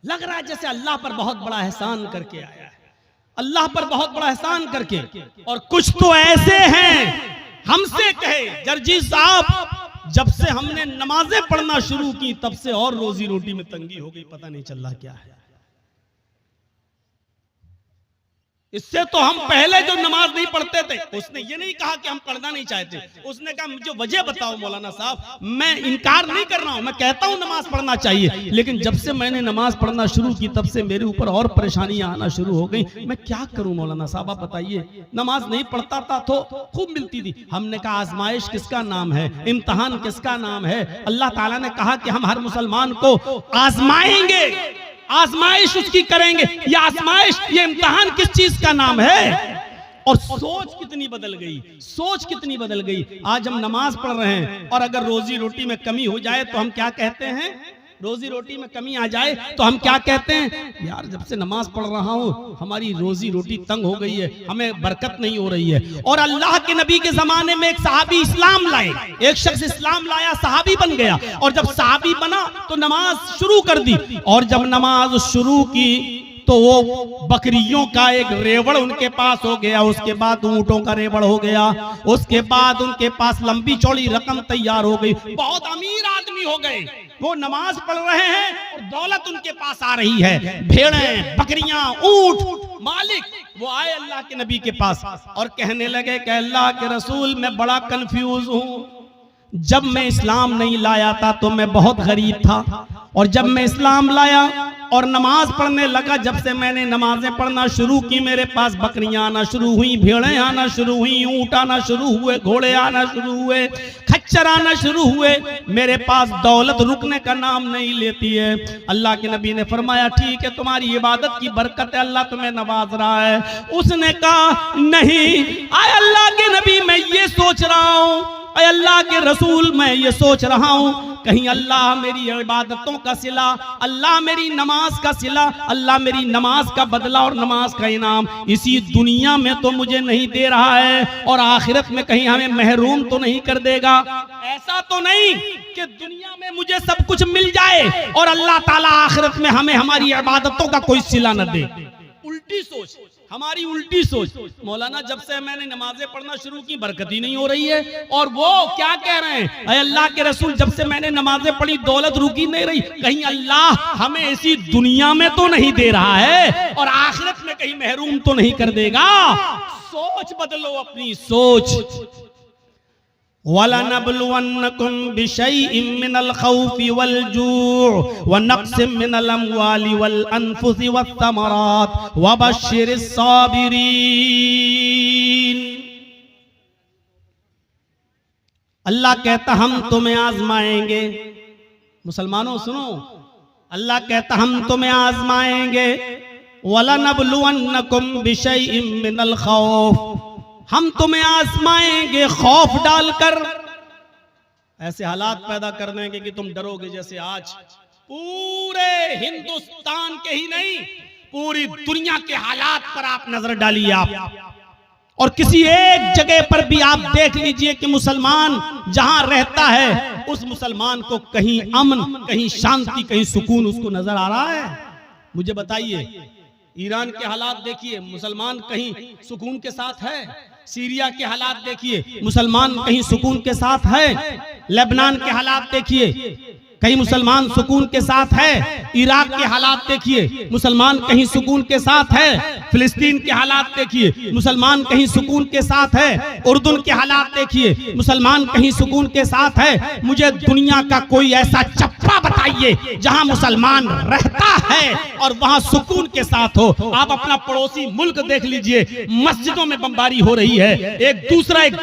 लग रहा है जैसे अल्लाह पर बहुत बड़ा एहसान करके आया है, अल्लाह पर बहुत बड़ा एहसान करके। और कुछ तो ऐसे हैं, हमसे कहे जर्जी साहब, जब से हमने नमाजें पढ़ना शुरू की तब से और रोजी रोटी में तंगी हो गई, पता नहीं चल रहा क्या है। इससे तो हम पहले जो नमाज नहीं पढ़ते थे, उसने ये नहीं कहा कि हम पढ़ना नहीं चाहते, उसने कहा मुझे वजह बताओ मौलाना साहब। मैं इनकार नहीं कर रहा हूं, मैं कहता हूं नमाज पढ़ना चाहिए, लेकिन जब से मैंने नमाज पढ़ना शुरू की तब से मेरे ऊपर और परेशानियां आना शुरू हो गई, मैं क्या करूं मौलाना साहब, आप बताइए। नमाज नहीं पढ़ता था तो खूब मिलती थी। हमने कहा आजमाइश किसका नाम है, इम्तिहान किसका नाम है? अल्लाह ताला ने कहा कि हम हर मुसलमान को आजमाएंगे, आजमाइश उसकी करेंगे। ये आजमाइश, ये इम्तिहान किस चीज का नाम है? और सोच कितनी बदल गई, सोच कितनी बदल गई। आज हम नमाज पढ़ रहे हैं और अगर रोजी रोटी में कमी हो जाए तो हम क्या कहते हैं, रोजी रोटी में कमी आ जाए तो हम क्या कहते हैं, यार जब से नमाज पढ़ रहा हूं हमारी रोजी रोटी तंग हो गई है, हमें बरकत नहीं हो रही है। और अल्लाह के नबी के जमाने में एक सहाबी इस्लाम लाए, एक शख्स इस्लाम लाया, सहाबी बन गया, और जब सहाबी बना तो नमाज शुरू कर दी, और जब नमाज शुरू की तो वो बकरियों का एक रेवड़ उनके पास हो गया, उसके बाद ऊंटों का रेवड़ हो गया, उसके बाद उनके पास लंबी चौड़ी रकम तैयार हो गई, बहुत अमीर आदमी हो गए। वो नमाज पढ़ रहे हैं और दौलत उनके पास आ रही है, भेड़ें, बकरियां, ऊंट। मालिक वो आए अल्लाह के नबी के पास और कहने लगे कि अल्लाह के रसूल मैं बड़ा कंफ्यूज हूं, जब मैं इस्लाम नहीं लाया था तो मैं बहुत गरीब था, और जब मैं इस्लाम लाया और नमाज पढ़ने लगा, जब से मैंने नमाजें पढ़ना शुरू की मेरे पास बकरियां आना शुरू हुई, भेड़ें आना शुरू हुई, ऊंट आना शुरू हुए, घोड़े आना शुरू हुए, खच्चर आना शुरू हुए, मेरे पास दौलत रुकने का नाम नहीं लेती है। अल्लाह के नबी ने फरमाया ठीक है, तुम्हारी इबादत की बरकत है, अल्लाह तुम्हें नवाज रहा है। उसने कहा नहीं, आए अल्लाह के नबी मैं ये सोच रहा हूं, अल्लाह के रसूल मैं ये सोच रहा हूं, कहीं अल्लाह मेरी इबादतों का सिला, अल्लाह मेरी नमाज का सिला, अल्लाह मेरी नमाज का बदला और नमाज का इनाम इसी दुनिया में तो मुझे नहीं दे रहा है, और आखिरत में कहीं हमें महरूम तो नहीं कर देगा। ऐसा तो नहीं कि दुनिया में मुझे सब कुछ मिल जाए और अल्लाह ताला आखिरत में हमें हमारी इबादतों का कोई सिला न दे। उल्टी सोच, हमारी उल्टी सोच। मौलाना जब से मैंने नमाजें पढ़ना शुरू की बरकत ही नहीं हो रही है, और वो क्या कह रहे हैं, अरे अल्लाह के रसूल जब से मैंने नमाजें पढ़ी दौलत रुकी नहीं रही, कहीं अल्लाह हमें इसी दुनिया में तो नहीं दे रहा है और आखिरत में कहीं महरूम तो नहीं कर देगा। सोच बदलो अपनी सोच। वलनब्लुवन्नकुम बिशैइन मिनल खौफि वल जूअ व नक्सिम मिनल अम्वालि वल अनफुसि वस्समरात वबश्शिरिस साबिरीन। अल्लाह कहता हम तुम्हें आजमाएंगे। मुसलमानों सुनो, अल्लाह कहता हम तुम्हें आजमाएंगे। वलनब्लुवन्नकुम बिशैइन मिनल खौफ, हम तुम्हें आजमाएंगे खौफ डालकर, ऐसे हालात पैदा कर देंगे कि तुम डरोगे। जैसे आज पूरे हिंदुस्तान के ही नहीं पूरी दुनिया के हालात पर आप नजर डालिए आप, और किसी एक जगह पर भी आप देख लीजिए कि मुसलमान जहां रहता है उस मुसलमान को कहीं अमन, कहीं शांति, कहीं सुकून उसको नजर आ रहा है? मुझे बताइए। ईरान के हालात देखिए, मुसलमान कहीं सुकून के साथ है। सीरिया के हालात देखिए, मुसलमान कहीं सुकून के साथ है। लेबनान के हालात देखिए, कहीं मुसलमान सुकून के साथ है। इराक के हालात देखिए, मुसलमान कहीं सुकून के साथ है। फिलिस्तीन के हालात देखिए, मुसलमान कहीं सुकून के साथ है। उर्दून के हालात देखिए, मुसलमान कहीं सुकून के साथ है। मुझे दुनिया का कोई ऐसा चप्पा बताइए जहां मुसलमान रहता है और वहां सुकून के साथ हो। आप अपना पड़ोसी मुल्क देख लीजिए, मस्जिदों में बमबारी हो रही है, एक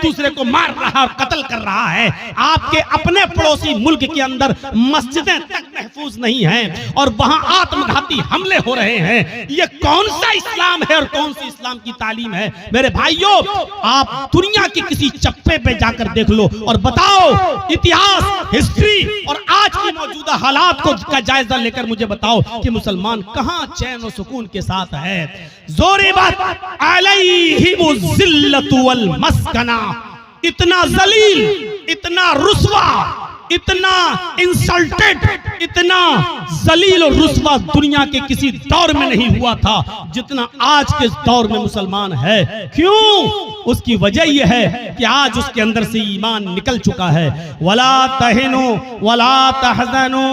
दूसरे को मार रहा और कत्ल कर रहा है। आपके अपने पड़ोसी मुल्क के अंदर मस्जिदें तक महफूज नहीं हैं और वहां आत्मघाती हमले हो रहे हैं। ये कौन सा इस्लाम है और कौन सी इस्लाम की तालीम है? मेरे भाइयों, आप दुनिया की किसी चप्पे पे जाकर देख लो और बताओ, इतिहास, हिस्ट्री और आज की मौजूदा हालात को का जायजा लेकर मुझे बताओ कि मुसलमान कहां चैन और सुकून के साथ है। जोरे बात अलैहिमुज़िल्लतु वल मस्कना, इतना जलील, इतना रुस्वा, इतना इंसल्टेड, इतना जलील और रुस्वा दुनिया के किसी दौर में नहीं हुआ था जितना आज के दौर में मुसलमान है। क्यों? उसकी वजह यह है कि आज उसके अंदर से ईमान निकल चुका है। वला तहिनु वला तहज़नु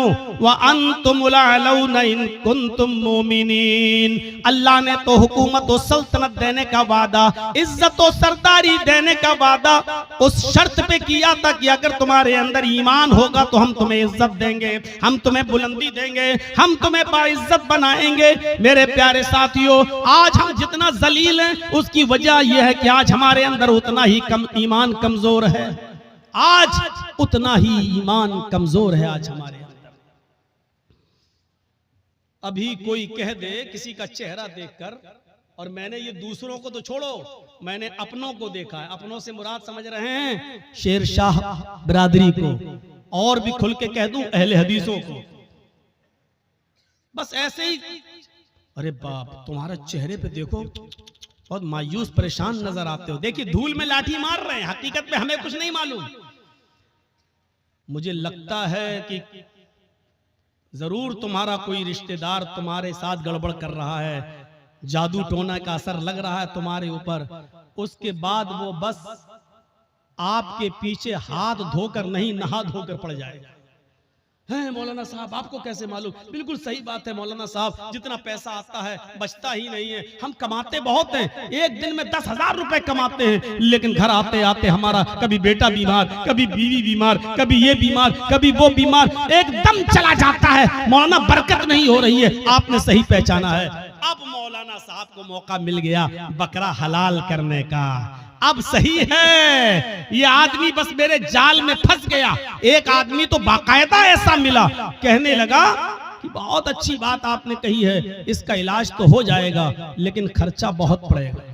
व अंतुमुल अलौना इन कुंतुम मोमिनीन। अल्लाह ने तो हुकूमत और सल्तनत देने का वादा, इज्जत और सरदारी देने का वादा उस शर्त पे किया था कि अगर तुम्हारे अंदर ईमान होगा तो हम तुम्हें इज्जत देंगे, हम तुम्हें बुलंदी देंगे, हम तुम्हें बाइज्जत बनाएंगे। मेरे प्यारे साथियों, आज हम जितना जलील हैं उसकी वजह यह है कि आज हमारे अंदर उतना ही कम ईमान कमजोर है। आज उतना ही ईमान कमजोर है आज हमारे अंदर। अभी कोई कह दे किसी का चेहरा देखकर और मैंने ये दूसरों को तो छोड़ो, मैंने अपनों को देखा है। अपनों से मुराद समझ रहे हैं शेर शाह बिरादरी को, और भी खुल के कह दूं अहले हदीसों को। बस ऐसे ही, अरे बाप तुम्हारा चेहरे पे देखो बहुत मायूस परेशान नजर आते हो। देखिए धूल में लाठी मार रहे हैं, हकीकत में हमें कुछ नहीं मालूम। मुझे लगता है कि जरूर तुम्हारा कोई रिश्तेदार तुम्हारे साथ गड़बड़ कर रहा है, जादू टोना का असर लग रहा है तुम्हारे ऊपर। उसके बाद वो बस आपके पीछे हाथ धोकर नहीं नहा धोकर पड़ जाएगा। है मौलाना साहब आपको कैसे मालूम? बिल्कुल सही बात है मौलाना साहब, जितना पैसा आता है बचता ही नहीं है। हम कमाते बहुत हैं, एक दिन में 10,000 रुपए कमाते हैं, लेकिन घर आते आते हमारा कभी बेटा बीमार, कभी बीवी बीमार, कभी ये बीमार, कभी वो बीमार, एकदम चला जाता है। मौलाना बरकत नहीं हो रही है। आपने सही पहचाना है। अब मौलाना साहब को मौका मिल गया बकरा हलाल करने का। अब सही है, ये आदमी बस मेरे जाल में फंस गया। एक आदमी तो बाकायदा ऐसा मिला, कहने लगा कि बहुत अच्छी बात आपने कही है, इसका इलाज तो हो जाएगा लेकिन खर्चा बहुत पड़ेगा।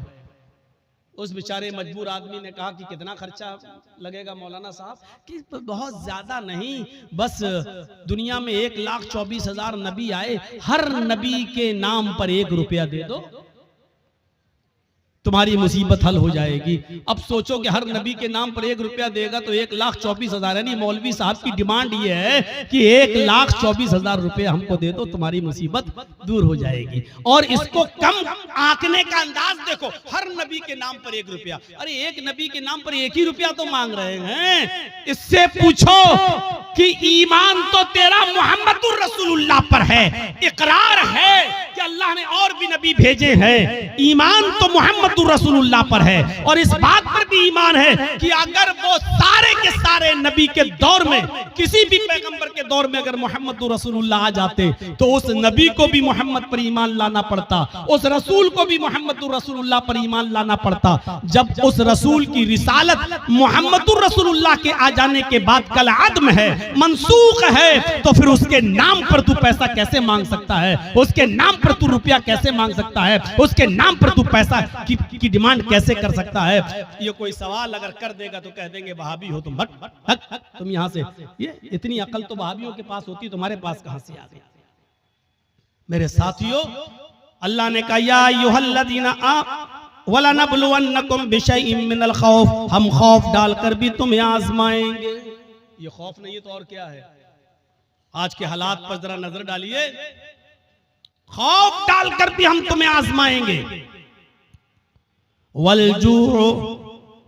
उस बेचारे मजबूर आदमी ने कहा कि कितना खर्चा लगेगा मौलाना साहब? कि बहुत ज्यादा नहीं, बस दुनिया में 1,24,000 नबी आए, हर नबी के नाम पर 1 रुपया दे दो, तुम्हारी मुसीबत हल हो जाएगी। अब सोचो कि हर नबी के नाम पर 1 रुपया देगा तो 1,24,000, यानी मौलवी साहब की डिमांड ये है कि 1,24,000 रुपए हमको दे दो, तुम्हारी मुसीबत दूर हो जाएगी। और इसको कम आंकने का अंदाज देखो, हर नबी के नाम पर 1 रुपया। अरे एक नबी के नाम पर 1 ही रुपया तो मांग रहे हैं। इससे पूछो कि ईमान तो तेरा मोहम्मदुर रसूलुल्लाह पर है, इकरार है कि अल्लाह ने और भी नबी भेजे हैं, ईमान तो मोहम्मद रसूलुल्लाह पर है। और इस बात पर भी ईमान है कि अगर वो सारे के सारे नबी के दौर में, किसी भी पैगंबर के दौर में अगर मोहम्मद रसूलुल्लाह आ जाते तो उस नबी को भी मोहम्मद पर ईमान लाना पड़ता, उस रसूल को भी मोहम्मद रसूलुल्लाह पर ईमान लाना पड़ता। जब उस रसूल की रिसालत मोहम्मद रसूलुल्लाह के आ जाने के बाद कल आदम है, मनसूख है, तो फिर उसके नाम पर तू पैसा कैसे मांग सकता है? उसके नाम पर तू रुपया कैसे मांग सकता है? उसके नाम पर तू पैसा की डिमांड कैसे कर सकता है? ये कोई सवाल अगर कर देगा तो कह देंगे वहाबी हो तुम, हट हट हट तुम यहां से। ये इतनी अकल तो वहाबियों के पास होती, तुम्हारे पास कहां से आ गई? मेरे साथियों, अल्लाह ने कहा या अय्युहल्लज़ीना वला नबलुवन्नकुम बिशैइन मिनल खौफ, हम खौफ डालकर भी तुम्हें आजमाएंगे। ये खौफ नहीं है तो और क्या है? आज के हालात पर जरा नजर डालिए, खौफ डालकर भी हम तुम्हें आजमाएंगे। वलजू,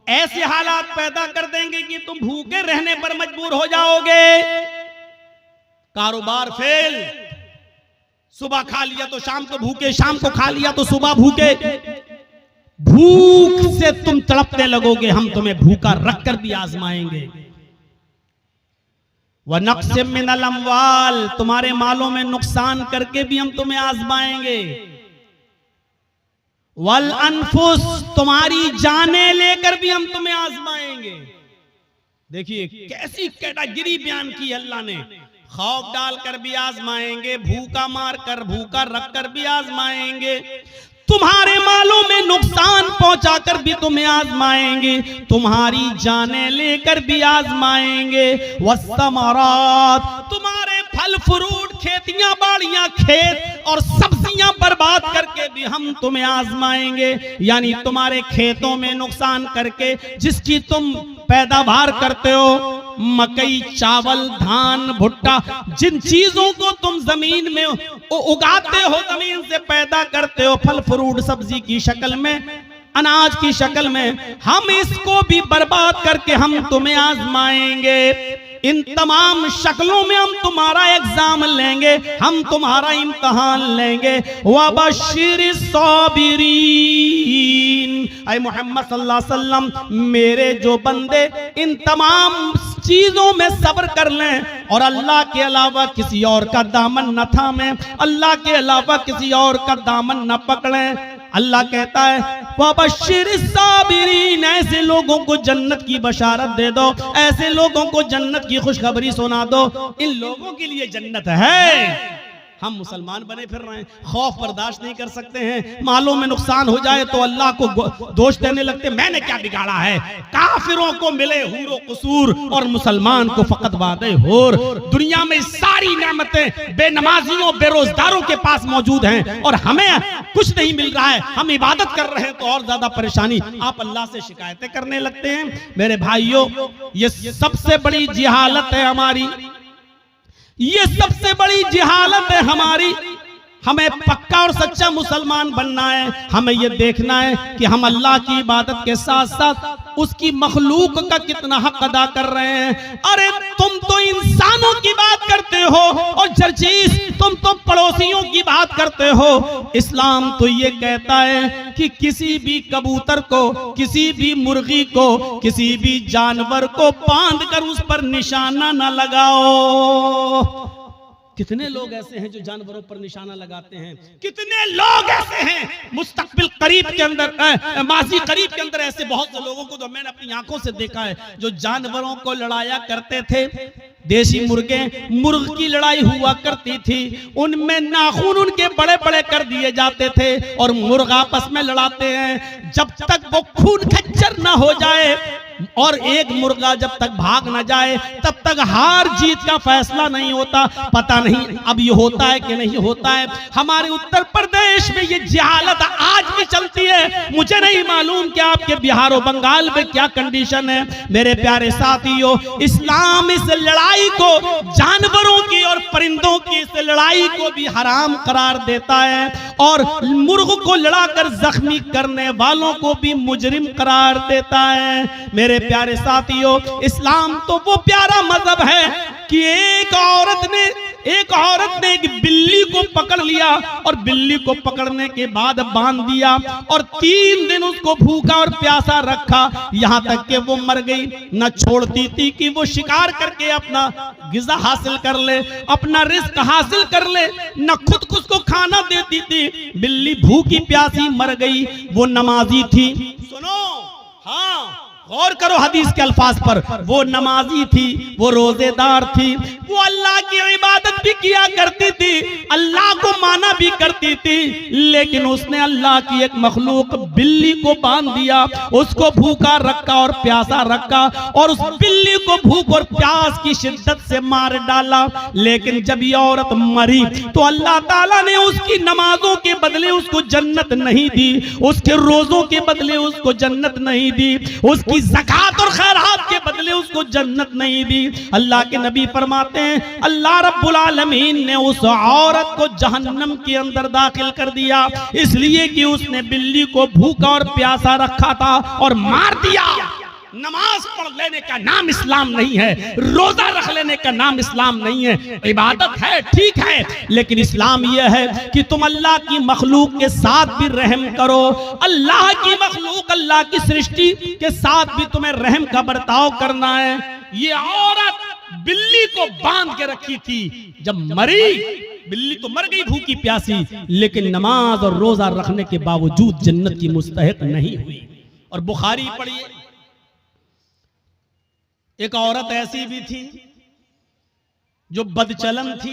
ऐसे हालात पैदा कर देंगे कि तुम भूखे रहने पर मजबूर हो जाओगे। कारोबार फेल, सुबह खा लिया तो शाम को भूखे, शाम को खा लिया तो सुबह भूखे, भूख से तुम तड़पने लगोगे, हम तुम्हें भूखा रखकर भी आजमाएंगे। व नक्सिम मिनल अम्वाल, तुम्हारे मालों में नुकसान करके भी हम तुम्हें आजमाएंगे। वल अनफुस, तुम्हारी जानें लेकर भी हम तुम्हें आजमाएंगे। देखिए कैसी कैटेगरी बयान की अल्लाह ने, खौफ डालकर भी आजमाएंगे, भूखा मारकर, भूखा रखकर भी आजमाएंगे, तुम्हारे मालों में नुकसान पहुंचाकर भी तुम्हें आजमाएंगे, तुम्हारी जानें लेकर भी आजमाएंगे। वस्समरात, तुम्हारे फल फ्रूट, खेतियां बाड़ियां, खेत और सब्जियां बर्बाद करके भी हम तुम्हें आजमाएंगे। यानी तुम्हारे खेतों में नुकसान करके, जिसकी तुम पैदावार करते हो, मकई, चावल, धान, भुट्टा, जिन चीजों को तुम जमीन में उगाते हो, जमीन से पैदा करते हो, फल फ्रूट सब्जी की शक्ल में, अनाज की शक्ल में, हम इसको भी बर्बाद करके हम तुम्हें आजमाएंगे। इन तमाम शक्लों में हम तुम्हारा एग्जाम लेंगे, हम तुम्हारा इम्तहान लेंगे। वबश्शिरिस साबिरीन, ऐ मोहम्मद सल्लल्लाहु अलैहि वसल्लम, मेरे जो बंदे इन तमाम चीजों में सब्र कर लें और अल्लाह के अलावा किसी और का दामन न थामें, अल्लाह के अलावा किसी और का दामन न पकड़ें। अल्लाह कहता है वबश्शिरिस साबिरीन, ऐसे लोगों को जन्नत की बशारत दे दो, ऐसे लोगों को जन्नत की खुशखबरी सुना दो। इन लोगों के लिए जन्नत है। हम मुसलमान बने फिर रहे हैं, खौफ बर्दाश्त नहीं कर सकते हैं, मालों में नुकसान हो जाए तो अल्लाह को दोष देने लगते, मैंने क्या बिगाड़ा है। काफिरों को मिले हूरो कसूर और मुसलमान को फकत वादे होर। दुनिया में सारी नेमतें बेनमाजियों बेरोजगारों के पास मौजूद हैं और हमें कुछ नहीं मिल रहा है, हम इबादत कर रहे हैं तो और ज्यादा परेशानी। आप अल्लाह से शिकायतें करने लगते हैं। मेरे भाइयों, ये सबसे बड़ी जिहालत है हमारी, ये सबसे बड़ी जिहालत है हमारी। हमें पक्का और सच्चा मुसलमान बनना है। हमें यह देखना है कि हम अल्लाह की इबादत के साथ साथ उसकी मखलूक का कितना हक अदा कर रहे हैं। अरे तुम तो इंसानों की बात करते हो और जरचीज तुम तो पड़ोसियों की बात करते हो। इस्लाम तो ये कहता है कि किसी भी कबूतर को, किसी भी मुर्गी को, किसी भी जानवर को बांध कर उस पर निशाना न लगाओ। कितने लोग ऐसे हैं जो जानवरों पर निशाना लगाते हैं, कितने लोग ऐसे हैं मुस्तकबिल करीब के अंदर, माजी करीब के अंदर ऐसे बहुत से लोगों को तो मैंने अपनी आंखों से देखा है जो जानवरों को लड़ाया करते थे। देसी मुर्ग की लड़ाई हुआ करती थी, उनमें नाखून उनके बड़े बड़े कर दिए जाते थे और मुर्ग आपस में लड़ाते हैं। जब तक वो खून खच्चर ना हो जाए और एक मुर्गा जब तक भाग ना जाए तब तक हार जीत का फैसला नहीं होता। पता नहीं अब ये होता है कि नहीं होता है। हमारे उत्तर प्रदेश में ये जहालत आज भी चलती है। मुझे नहीं मालूम कि आपके बिहार और बंगाल में क्या कंडीशन है। मेरे प्यारे साथियों, इस्लाम इस लड़ाई को, जानवरों की और परिंदों की इस लड़ाई को भी हराम करार देता है और मुर्ग को लड़ाकर जख्मी करने वालों को भी मुजरिम करार देता है। मेरे प्यारे साथियों, इस्लाम तो वो प्यारा मजहब है कि एक औरत ने एक बिल्ली को पकड़ लिया और बिल्ली को पकड़ने के बाद बांध दिया और 3 दिन उसको भूखा और प्यासा रखा, यहां तक कि वो मर गई। न छोड़ती थी कि वो शिकार करके अपना गिज़ा हासिल कर ले, अपना रिस्क हासिल कर ले, न खुद को खाना देती थी। बिल्ली भूखी प्यासी मर गई। वो नमाजी थी। सुनो, हाँ गौर करो हदीस के अल्फाज पर। वो नमाजी थी, वो रोजेदार थी, वो अल्लाह की इबादत भी किया करती थी, अल्लाह को माना भी करती थी, लेकिन उसने अल्लाह की एक मखलूक बिल्ली को बांध दिया, उसको भूखा रखा और प्यासा रखा और उस बिल्ली को भूख और प्यास की शिद्दत से मार डाला। लेकिन जब ये औरत मरी तो अल्लाह ताला ने उसकी नमाजों के बदले उसको जन्नत नहीं दी, उसके रोजों के बदले उसको जन्नत नहीं दी, उसकी ज़कात और खैरात के बदले उसको जन्नत नहीं दी। अल्लाह के नबी फरमाते हैं अल्लाह रब्बुल आलमीन ने उस औरत को जहन्नम के अंदर दाखिल कर दिया, इसलिए कि उसने बिल्ली को भूखा और प्यासा रखा था और मार दिया। नमाज पढ़ लेने का नाम इस्लाम नहीं है, रोजा रख लेने का नाम इस्लाम नहीं है। इबादत है, ठीक है, लेकिन इस्लाम यह है कि तुम अल्लाह की मखलूक के साथ भी रहम करो। अल्लाह की मखलूक, अल्लाह की सृष्टि के साथ भी तुम्हें रहम का बर्ताव करना है। ये औरत बिल्ली को बांध के रखी थी, जब मरी बिल्ली तो मर गई भूखी प्यासी, लेकिन नमाज और रोजा रखने के बावजूद जन्नत की मुस्तहिक नहीं हुई। और बुखारी पढ़िए, एक औरत ऐसी भी थी जो बदचलन थी।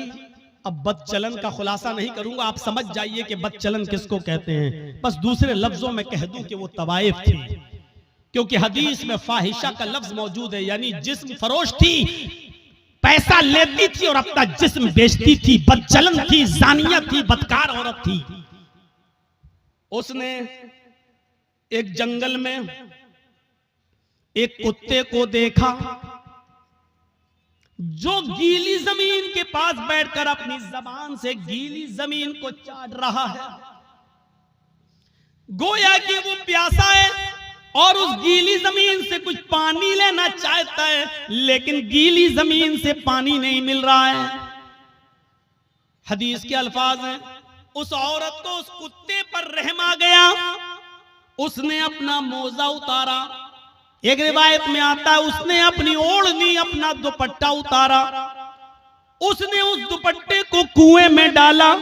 अब बदचलन का खुलासा नहीं करूंगा, आप समझ जाइए कि बदचलन किसको कहते हैं। बस दूसरे लफ्जों में कह दूं कि वो तवाइफ थी, क्योंकि हदीस में फाहिशा का लफ्ज मौजूद है, यानी जिस्म फरोश थी, पैसा लेती थी और अपना जिस्म बेचती थी, बदचलन थी, जानिया थी, बदकार औरत थी। उसने एक जंगल में एक कुत्ते को देखा जो गीली जमीन के पास बैठकर अपनी जबान से गीली जमीन को चाट रहा है। गोया कि वो प्यासा है और उस गीली जमीन से कुछ पानी लेना चाहता है, लेकिन गीली जमीन से पानी नहीं मिल रहा है। हदीस के अल्फाज हैं, उस औरत को उस कुत्ते पर रहम आ गया, उसने अपना मोजा उतारा। एक रिवायत में आता है उसने अपनी ओढ़नी, अपना दुपट्टा उतारा, उसने उस दुपट्टे को कुएं में डाला।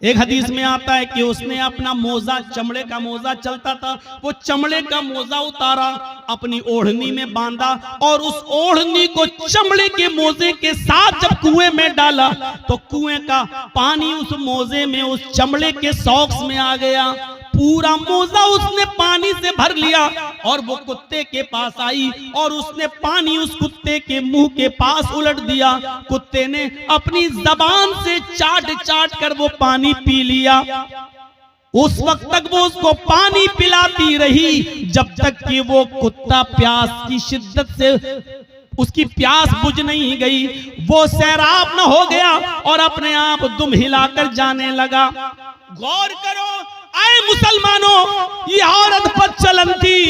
एक हदीस में आता है कि उसने अपना मोजा, चमड़े का मोजा चलता था, वो चमड़े का मोजा उतारा अपनी ओढ़नी में बांधा और उस ओढ़नी को चमड़े के मोजे के साथ जब कुएं में डाला तो कुएं का पानी उस मोजे में, उस चमड़े के सॉक्स में आ गया। पूरा मोजा उसने पानी से भर लिया और वो कुत्ते के पास आई और उसने पानी उस कुत्ते के मुंह के पास उलट दिया। कुत्ते ने अपनी जबान से चाट चाट कर वो पानी पी लिया। उस वक्त तक वो उसको पानी पिलाती रही जब तक कि वो कुत्ता प्यास की शिद्दत से उसकी प्यास बुझ नहीं गई, वो सैराब न हो गया और अपने आप दुम हिलाकर जाने लगा। गौर करो आए मुसलमानों, ये औरत बदचलन थी,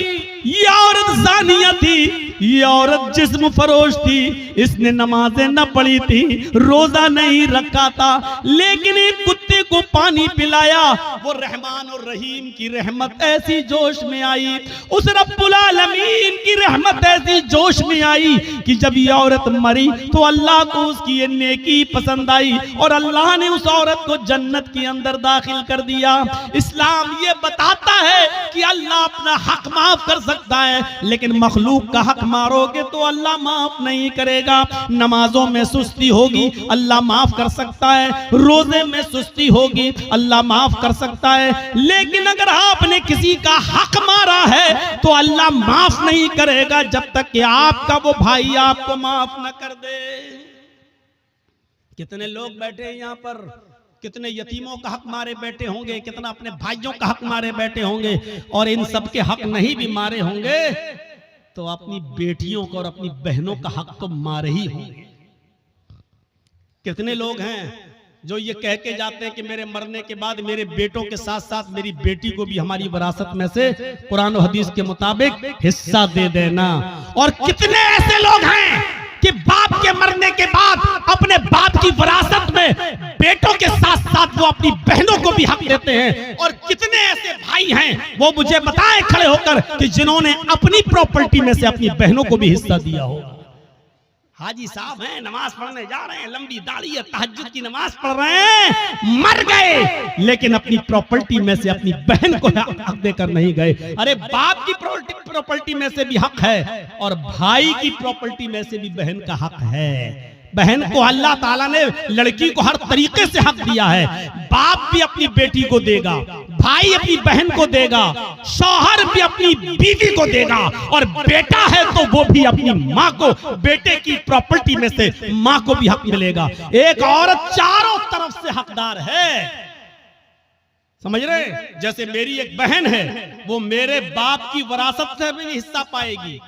ये औरत जानिया थी, ये औरत जिस्म फरोश थी। इसने नमाजें न पढ़ी थी, रोजा नहीं रखा था, लेकिन एक कुत्ते को पानी पिलाया। वो रहमान और रहीम की रहमत ऐसी जोश में आई, उस रब्बुल आलमीन की रहमत ऐसी जोश में आई कि जब ये औरत मरी तो अल्लाह को उसकी ये नेकी पसंद आई और अल्लाह ने उस औरत को जन्नत के अंदर दाखिल कर दिया। इस्लाम ये बताता है कि अल्लाह अपना हक माफ कर सकता है, लेकिन मखलूक का हक मारोगे तो अल्लाह माफ नहीं करेगा। नमाजों में सुस्ती होगी, अल्लाह माफ कर सकता है, रोजे में सुस्ती होगी, अल्लाह माफ कर सकता है, लेकिन अगर आपने किसी का हक मारा है तो अल्लाह माफ नहीं करेगा जब तक कि आपका वो भाई आपको माफ न कर दे। कितने लोग बैठे हैं यहाँ पर, कितने यतीमों का हक मारे बैठे होंगे, कितना अपने भाइयों का हक मारे बैठे होंगे, और इन सब के हक नहीं भी मारे होंगे तो अपनी बेटियों को और अपनी बहनों का हक तो मारे ही होंगे। कितने लोग हैं जो ये कह के जाते हैं कि मेरे मरने के बाद मेरे बेटों के साथ साथ मेरी बेटी को भी हमारी विरासत में से कुरान और हदीस के मुताबिक हिस्सा दे देना। और कितने ऐसे लोग हैं कि बाप के मरने के बाद अपने बाप की विरासत में बेटों के साथ साथ वो अपनी बहनों को भी हक देते हैं। और कितने ऐसे भाई हैं वो मुझे बताएं खड़े होकर कि जिन्होंने अपनी प्रॉपर्टी में से अपनी बहनों को भी हिस्सा दिया हो। हाजी साहब हैं, नमाज पढ़ने जा रहे हैं, लंबी दाढ़ी है, तहज्जुद की नमाज पढ़ रहे हैं, मर गए लेकिन अपनी प्रॉपर्टी में से अपनी बहन को हक देकर नहीं गए। अरे बाप की प्रॉपर्टी में से भी हक है और भाई की प्रॉपर्टी में से भी बहन का हक है। बहन को अल्लाह ताला ने लड़की को हर तरीके से हक दिया है। बाप भी अपनी बेटी को देगा, भाई अपनी बहन को देगा, शौहर भी अपनी बीवी को देगा, और बेटा है तो वो भी अपनी माँ को, बेटे की प्रॉपर्टी में से माँ को भी हक मिलेगा। एक औरत चारों तरफ से हकदार है, समझ रहे? जैसे मेरी एक बहन है वो मेरे बाप की विरासत से भी हिस्सा पाएगी,